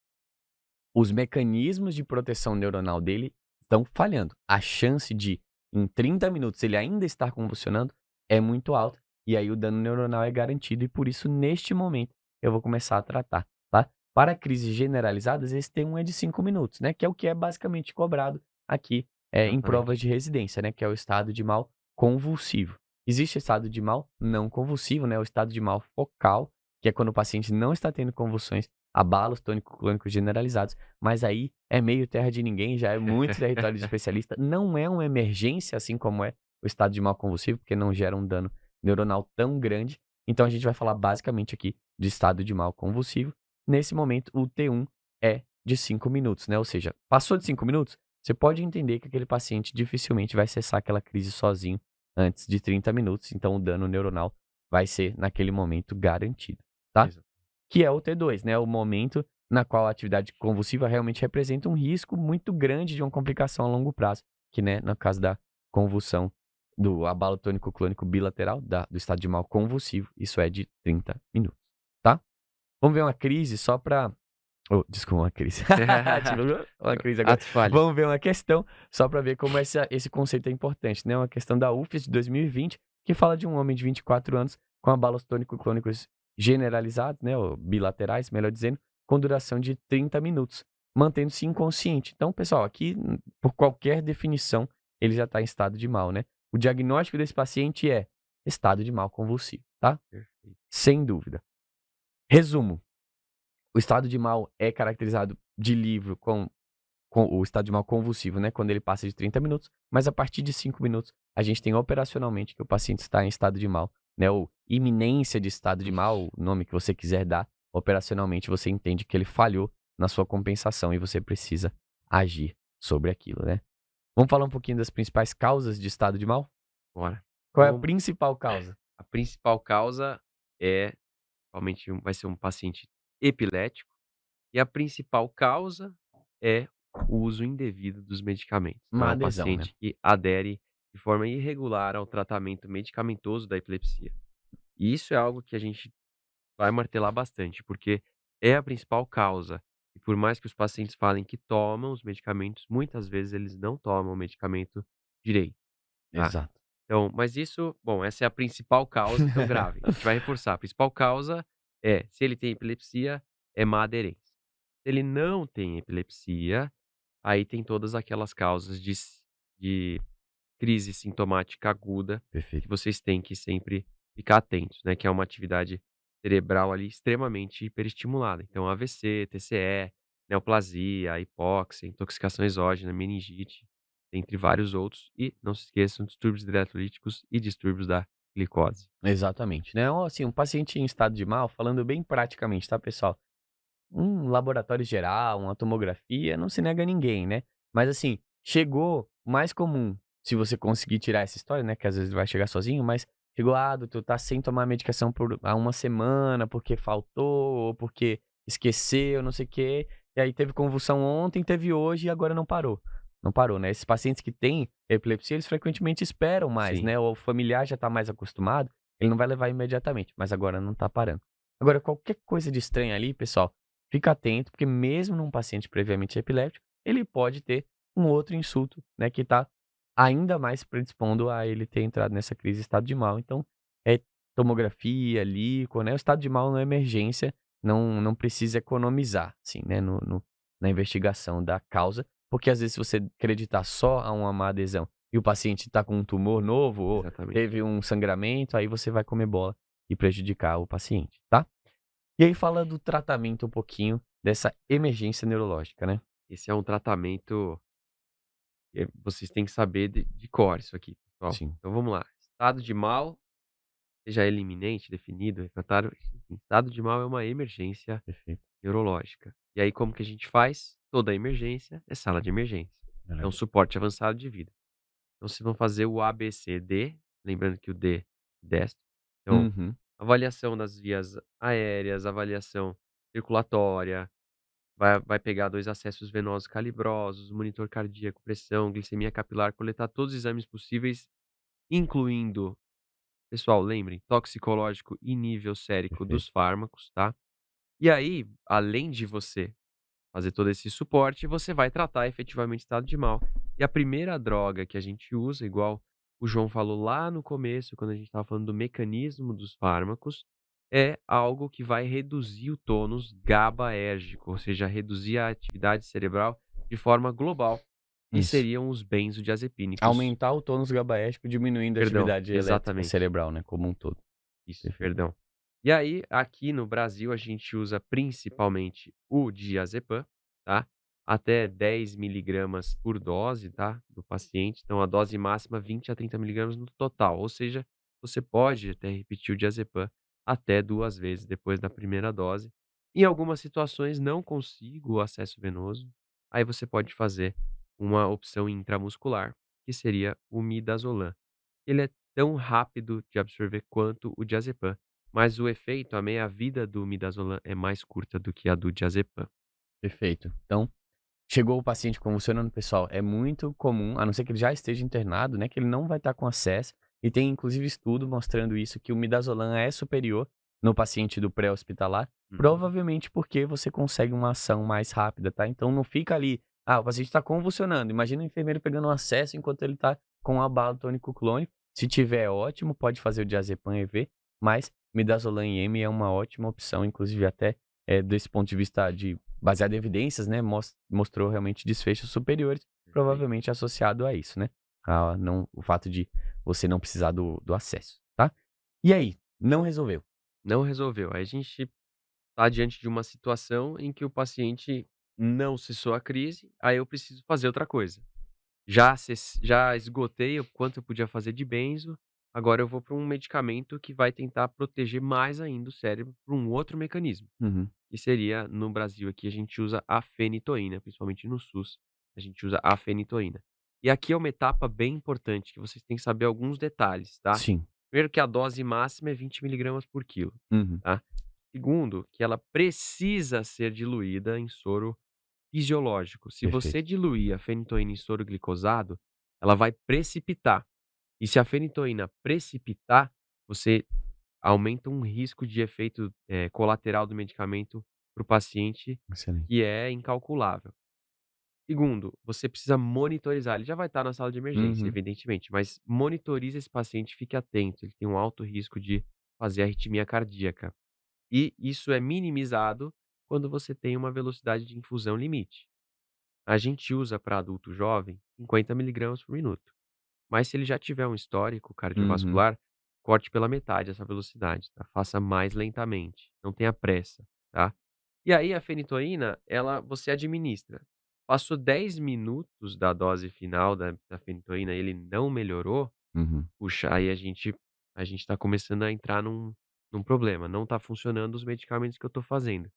os mecanismos de proteção neuronal dele estão falhando. A chance de, em 30 minutos, ele ainda estar convulsionando é muito alta, e aí o dano neuronal é garantido, e por isso, neste momento, eu vou começar a tratar, tá? Para crises generalizadas, esse T1 é de 5 minutos, né? Que é o que é basicamente cobrado aqui em provas Exatamente. de residência, né? Que é o estado de mal convulsivo. Existe o estado de mal não convulsivo, né? O estado de mal focal, que é quando o paciente não está tendo convulsões, abalos tônico-clônicos generalizados, mas aí é meio terra de ninguém, já é muito território de especialista. Não é uma emergência, assim como é o estado de mal convulsivo, porque não gera um dano neuronal tão grande. Então a gente vai falar basicamente aqui de estado de mal convulsivo. Nesse momento, o T1 é de 5 minutos, né? Ou seja, passou de 5 minutos, você pode entender que aquele paciente dificilmente vai cessar aquela crise sozinho antes de 30 minutos. Então o dano neuronal vai ser, naquele momento, garantido, tá? Exa Que é o T2, né, o momento na qual a atividade convulsiva realmente representa um risco muito grande de uma complicação a longo prazo, que, né, no caso da convulsão do abalo tônico-clônico bilateral, do estado de mal convulsivo, isso é de 30 minutos, tá? Vamos ver uma crise só para desculpa, uma crise. Tipo, uma crise agora. Ato falho. Vamos ver uma questão, só para ver como esse conceito é importante, né, uma questão da UFES de 2020, que fala de um homem de 24 anos com abalos tônico-clônicos generalizados, né, ou bilaterais, melhor dizendo, com duração de 30 minutos, mantendo-se inconsciente. Então, pessoal, aqui, por qualquer definição, ele já está em estado de mal, né. O diagnóstico desse paciente é estado de mal convulsivo, tá? Perfeito. Sem dúvida. Resumo: o estado de mal é caracterizado de livro com o estado de mal convulsivo, né, quando ele passa de 30 minutos, mas a partir de 5 minutos, a gente tem operacionalmente que o paciente está em estado de mal, né, ou iminência de estado de mal, Isso. o nome que você quiser dar, operacionalmente você entende que ele falhou na sua compensação e você precisa agir sobre aquilo, né. Vamos falar um pouquinho das principais causas de estado de mal? Bora. Qual Então é a vamos principal causa? a principal causa é, realmente vai ser um paciente epilético, e a principal causa é o uso indevido dos medicamentos. Então Má é um adesão, né. paciente que adere de forma irregular ao tratamento medicamentoso da epilepsia. E isso é algo que a gente vai martelar bastante, porque é a principal causa. E por mais que os pacientes falem que tomam os medicamentos, muitas vezes eles não tomam o medicamento direito, tá? Exato. Então, mas isso, bom, essa é a principal causa, então grave. A gente vai reforçar. A principal causa é, se ele tem epilepsia, é má aderência. Se ele não tem epilepsia, aí tem todas aquelas causas de crise sintomática aguda que Perfeito. vocês têm que sempre ficar atentos, né, que é uma atividade cerebral ali extremamente hiperestimulada. Então AVC, TCE, neoplasia, hipóxia, intoxicação exógena, meningite, entre vários outros. E não se esqueçam, distúrbios eletrolíticos e distúrbios da glicose. Exatamente, né, ou assim, um paciente em estado de mal, falando bem praticamente, tá, pessoal? Um laboratório geral, uma tomografia, não se nega a ninguém, né. Mas assim, chegou, o mais comum, se você conseguir tirar essa história, né, que às vezes vai chegar sozinho, mas chegou: "Ah, doutor, tá sem tomar medicação por há uma semana, porque faltou ou porque esqueceu, não sei o quê, e aí teve convulsão ontem, teve hoje e agora não parou". Não parou, né. Esses pacientes que têm epilepsia, eles frequentemente esperam mais, Sim, né, ou o familiar já tá mais acostumado, ele não vai levar imediatamente, mas agora não tá parando. Agora qualquer coisa de estranho ali, pessoal, fica atento, porque mesmo num paciente previamente epiléptico, ele pode ter um outro insulto, né, que está ainda mais predispondo a ele ter entrado nessa crise de estado de mal. Então, é tomografia, líquor, né, o estado de mal na emergência não precisa economizar, assim, né, na investigação da causa, porque às vezes se você acreditar só a uma má adesão e o paciente está com um tumor novo ou exatamente. teve um sangramento, aí você vai comer bola e prejudicar o paciente, tá? E aí fala do tratamento um pouquinho dessa emergência neurológica, né. Esse é um tratamento que vocês têm que saber de cor isso aqui, pessoal. Sim, Então vamos lá. Estado de mal, seja ele iminente, definido, refratário, enfim, estado de mal é uma emergência perfeito. neurológica. E aí como que a gente faz? Toda emergência é sala de emergência. É um Maravilha. suporte avançado de vida. Então vocês vão fazer o ABCD, lembrando que o D destro. Então, Uhum. avaliação das vias aéreas, avaliação circulatória, vai pegar 2 acessos venosos calibrosos, monitor cardíaco, pressão, glicemia capilar, coletar todos os exames possíveis, incluindo, pessoal, lembrem, toxicológico e nível sérico Perfeito. dos fármacos, tá. E aí, além de você fazer todo esse suporte, você vai tratar efetivamente o estado de mal. E a primeira droga que a gente usa, igual o João falou lá no começo, quando a gente estava falando do mecanismo dos fármacos, é algo que vai reduzir o tônus GABAérgico, ou seja, reduzir a atividade cerebral de forma global, e Isso. seriam os benzodiazepínicos. Aumentar o tônus GABAérgico, diminuindo a Perdão, atividade elétrica exatamente. cerebral, né, como um todo. Isso, Perfeito. perdão. E aí, aqui no Brasil, a gente usa principalmente o diazepam, tá? Até 10 miligramas por dose, tá? Do paciente. Então, a dose máxima 20 a 30 miligramas no total. Ou seja, você pode até repetir o diazepam até 2 vezes depois da primeira dose. Em algumas situações, não consigo o acesso venoso. Aí você pode fazer uma opção intramuscular, que seria o midazolam. Ele é tão rápido de absorver quanto o diazepam, mas o efeito, a meia-vida do midazolam é mais curta do que a do diazepam. Perfeito. Então, chegou o paciente convulsionando, pessoal, é muito comum, a não ser que ele já esteja internado, né, que ele não vai estar com acesso, e tem inclusive estudo mostrando isso, que o midazolam é superior no paciente do pré-hospitalar, Uhum. provavelmente porque você consegue uma ação mais rápida, tá? Então não fica ali, o paciente está convulsionando, imagina o enfermeiro pegando um acesso enquanto ele está com um abalo tônico clônico, se tiver ótimo, pode fazer o diazepam EV, mas midazolam IM é uma ótima opção, inclusive até desse ponto de vista de baseado em evidências, né, mostrou realmente desfechos superiores, Perfeito. provavelmente associado a isso, né, a não o fato de você não precisar do acesso, tá. E aí, não resolveu. Não resolveu. Aí a gente está diante de uma situação em que o paciente não cessou a crise, aí eu preciso fazer outra coisa. Já esgotei o quanto eu podia fazer de benzo, agora eu vou para um medicamento que vai tentar proteger mais ainda o cérebro por um outro mecanismo. Uhum. Que seria, no Brasil aqui, a gente usa a fenitoína, principalmente no SUS, a gente usa a fenitoína. E aqui é uma etapa bem importante, que vocês têm que saber alguns detalhes, tá? Sim. Primeiro que a dose máxima é 20 miligramas por quilo, Uhum. tá? Segundo, que ela precisa ser diluída em soro fisiológico. Se você Perfeito. diluir a fenitoína em soro glicosado, ela vai precipitar. E se a fenitoína precipitar, você aumenta um risco de efeito, colateral do medicamento para o paciente, Excelente. que é incalculável. Segundo, você precisa monitorizar, ele já vai estar na sala de emergência, Uhum. evidentemente, mas monitorize esse paciente, fique atento, ele tem um alto risco de fazer arritmia cardíaca. E isso é minimizado quando você tem uma velocidade de infusão limite. A gente usa para adulto jovem 50 miligramas por minuto. Mas se ele já tiver um histórico Uhum. cardiovascular, corte pela metade essa velocidade, tá? Faça mais lentamente, não tenha pressa, tá? E aí a fenitoína, ela você administra. Passou 10 minutos da dose final da fenitoína, ele não melhorou, Uhum. puxa, aí a gente está começando a entrar num problema, não está funcionando os medicamentos que eu estou fazendo.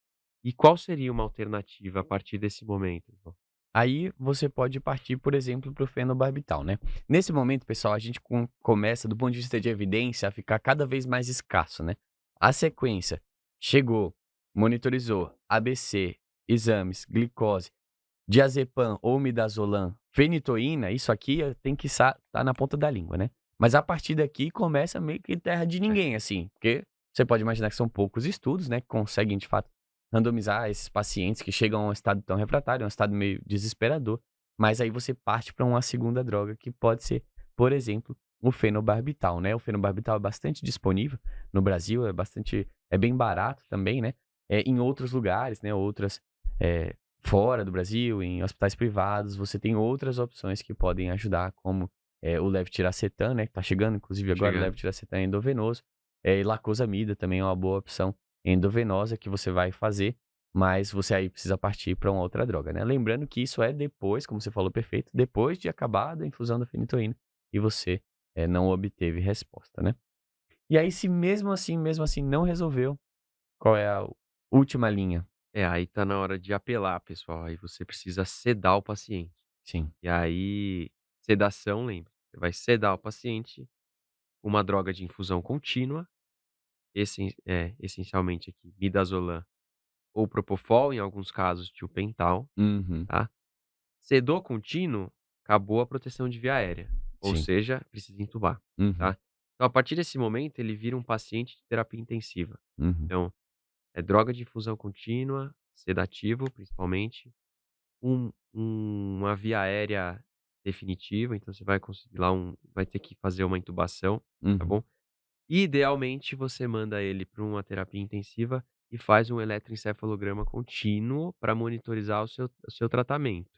E qual seria uma alternativa a partir desse momento, João? Aí você pode partir, por exemplo, para o fenobarbital, né. Nesse momento, pessoal, a gente começa, do ponto de vista de evidência, a ficar cada vez mais escasso, né. A sequência, chegou, monitorizou, ABC, exames, glicose, diazepam ou midazolam, fenitoína, isso aqui tem que tá na ponta da língua, né. Mas a partir daqui começa meio que terra de É, ninguém, assim, porque você pode imaginar que são poucos estudos, né, que conseguem de fato randomizar esses pacientes que chegam a um estado tão refratário, um estado meio desesperador, mas aí você parte para uma segunda droga que pode ser, por exemplo, o fenobarbital, né. O fenobarbital é bastante disponível no Brasil, é bem barato também, né, em outros lugares, né, outras, eh fora do Brasil, em hospitais privados, você tem outras opções que podem ajudar, como, o levetiracetam, né, que tá chegando inclusive agora o chegando. levetiracetam endovenoso, e lacosamida também é uma boa opção endovenosa que você vai fazer, mas você aí precisa partir para uma outra droga, né. Lembrando que isso é depois, como você falou perfeito, depois de acabada a infusão da fenitoína e você, não obteve resposta, né. E aí se mesmo assim não resolveu, qual é a última linha? Aí tá na hora de apelar, pessoal. Aí você precisa sedar o paciente. Sim. E aí, sedação, lembra, você vai sedar o paciente com uma droga de infusão contínua, essencialmente aqui, midazolam ou propofol, em alguns casos tiopental, Uhum. tá? Sedou contínuo, acabou a proteção de via aérea, ou Sim. seja, precisa entubar, Uhum. tá? Então, a partir desse momento, ele vira um paciente de terapia intensiva. Uhum. Então, é droga de infusão contínua, sedativo, principalmente, uma via aérea definitiva, então você vai conseguir lá vai ter que fazer uma intubação, tá Uhum. bom? Idealmente, você manda ele para uma terapia intensiva e faz um eletroencefalograma contínuo para monitorizar o seu tratamento.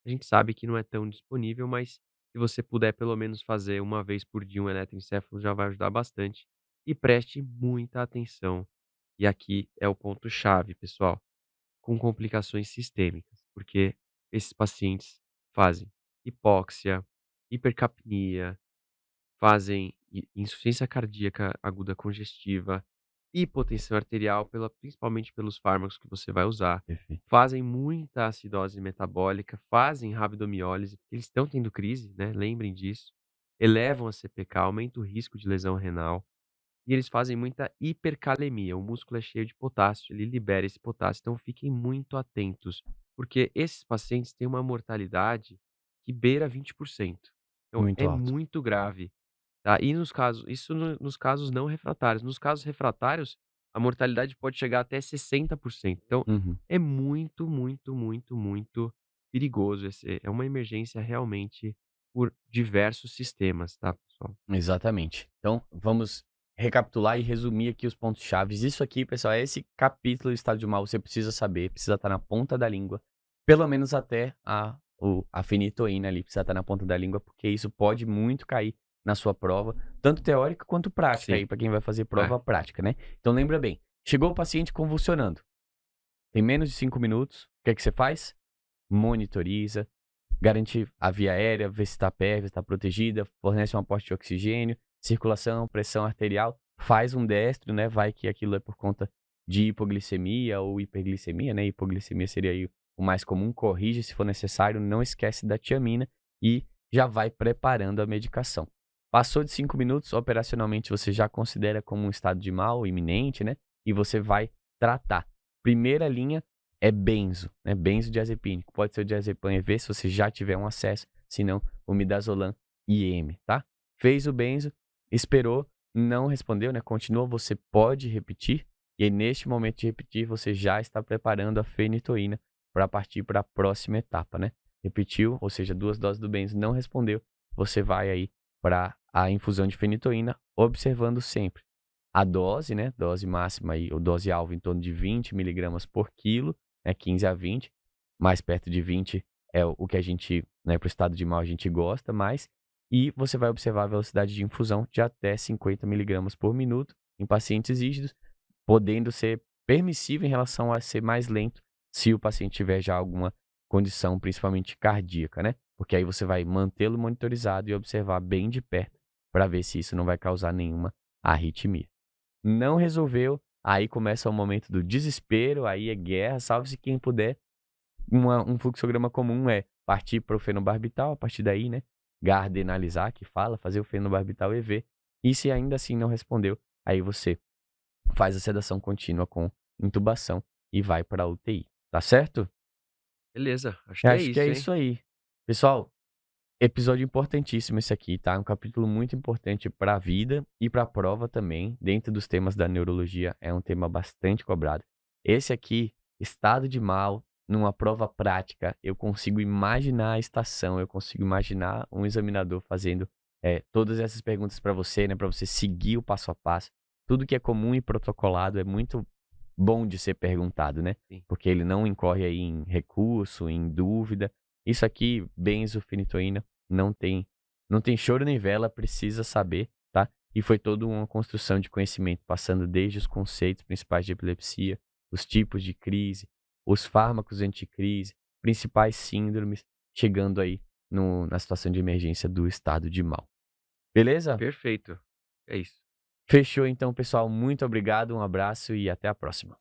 A gente sabe que não é tão disponível, mas se você puder pelo menos fazer uma vez por dia um eletroencefalo, já vai ajudar bastante. E preste muita atenção. E aqui é o ponto chave, pessoal, com complicações sistêmicas, porque esses pacientes fazem hipóxia, hipercapnia, fazem insuficiência cardíaca aguda congestiva, hipotensão arterial, principalmente pelos fármacos que você vai usar, Perfeito. fazem muita acidose metabólica, fazem rabdomiólise, porque eles estão tendo crise, né? Lembrem disso. Elevam a CPK, aumenta o risco de lesão renal. E eles fazem muita hipercalemia. O músculo é cheio de potássio, ele libera esse potássio. Então fiquem muito atentos, porque esses pacientes têm uma mortalidade que beira 20%. Então Muito é alto. muito grave. Tá, e nos casos não refratários. Nos casos refratários, a mortalidade pode chegar até 60%. Então, Uhum. é muito, muito, muito, muito perigoso. É uma emergência realmente por diversos sistemas, tá, pessoal? Exatamente. Então, vamos recapitular e resumir aqui os pontos chaves. Isso aqui, pessoal, é esse capítulo do estado de mal, você precisa saber, precisa estar na ponta da língua, pelo menos até a fenitoína ali, precisa estar na ponta da língua, porque isso pode muito cair na sua prova, tanto teórica quanto prática Sim, aí, para quem vai fazer é, prova prática, né? Então, lembra bem, chegou o paciente convulsionando, tem menos de 5 minutos, o que é que você faz? Monitoriza, garante a via aérea, vê se está perto, se está protegida, fornece um aporte de oxigênio, circulação, pressão arterial, faz um destro, né? Vai que aquilo é por conta de hipoglicemia ou hiperglicemia, né? Hipoglicemia seria aí o mais comum, corrige se for necessário, não esquece da tiamina e já vai preparando a medicação. Passou de 5 minutos, operacionalmente você já considera como um estado de mal iminente, né? E você vai tratar. Primeira linha é benzo, né? Benzodiazepínico. Pode ser o diazepam EV se você já tiver um acesso, se não, o midazolam IM, tá? Fez o benzo, esperou, não respondeu, né? Continuou, você pode repetir. E aí, neste momento de repetir, você já está preparando a fenitoína para partir para a próxima etapa, né? Repetiu, ou seja, 2 doses do benzo, não respondeu, você vai aí para a infusão de fenitoína, observando sempre a dose, né? Dose máxima aí, ou dose alvo em torno de 20 miligramas por quilo, né, 15 a 20, mais perto de 20 é o que a gente, né, para o estado de mal a gente gosta mais, e você vai observar a velocidade de infusão de até 50 miligramas por minuto em pacientes rígidos, podendo ser permissível em relação a ser mais lento se o paciente tiver já alguma condição, principalmente cardíaca, né? Porque aí você vai mantê-lo monitorizado e observar bem de perto para ver se isso não vai causar nenhuma arritmia. Não resolveu, aí começa o momento do desespero, aí é guerra, salve-se quem puder. Um fluxograma comum é partir para o fenobarbital, a partir daí, né? Gardenalizar, que fala, fazer o fenobarbital EV. E se ainda assim não respondeu, aí você faz a sedação contínua com intubação e vai para a UTI. Tá certo? beleza. Acho Eu que é acho que é isso, hein? isso aí. Pessoal, episódio importantíssimo esse aqui, tá? Um capítulo muito importante para a vida e para a prova também. Dentro dos temas da neurologia, é um tema bastante cobrado. Esse aqui, estado de mal, numa prova prática, eu consigo imaginar a estação, eu consigo imaginar um examinador fazendo todas essas perguntas para você, né? Para você seguir o passo a passo. Tudo que é comum e protocolado é muito bom de ser perguntado, né? Sim. Porque ele não incorre aí em recurso, em dúvida. Isso aqui, benzofenitoína, não tem choro nem vela, precisa saber, tá? E foi toda uma construção de conhecimento, passando desde os conceitos principais de epilepsia, os tipos de crise, os fármacos anticrise, principais síndromes, chegando aí na situação de emergência do estado de mal. Beleza? Perfeito. É isso. Fechou então, pessoal. Muito obrigado, um abraço e até a próxima.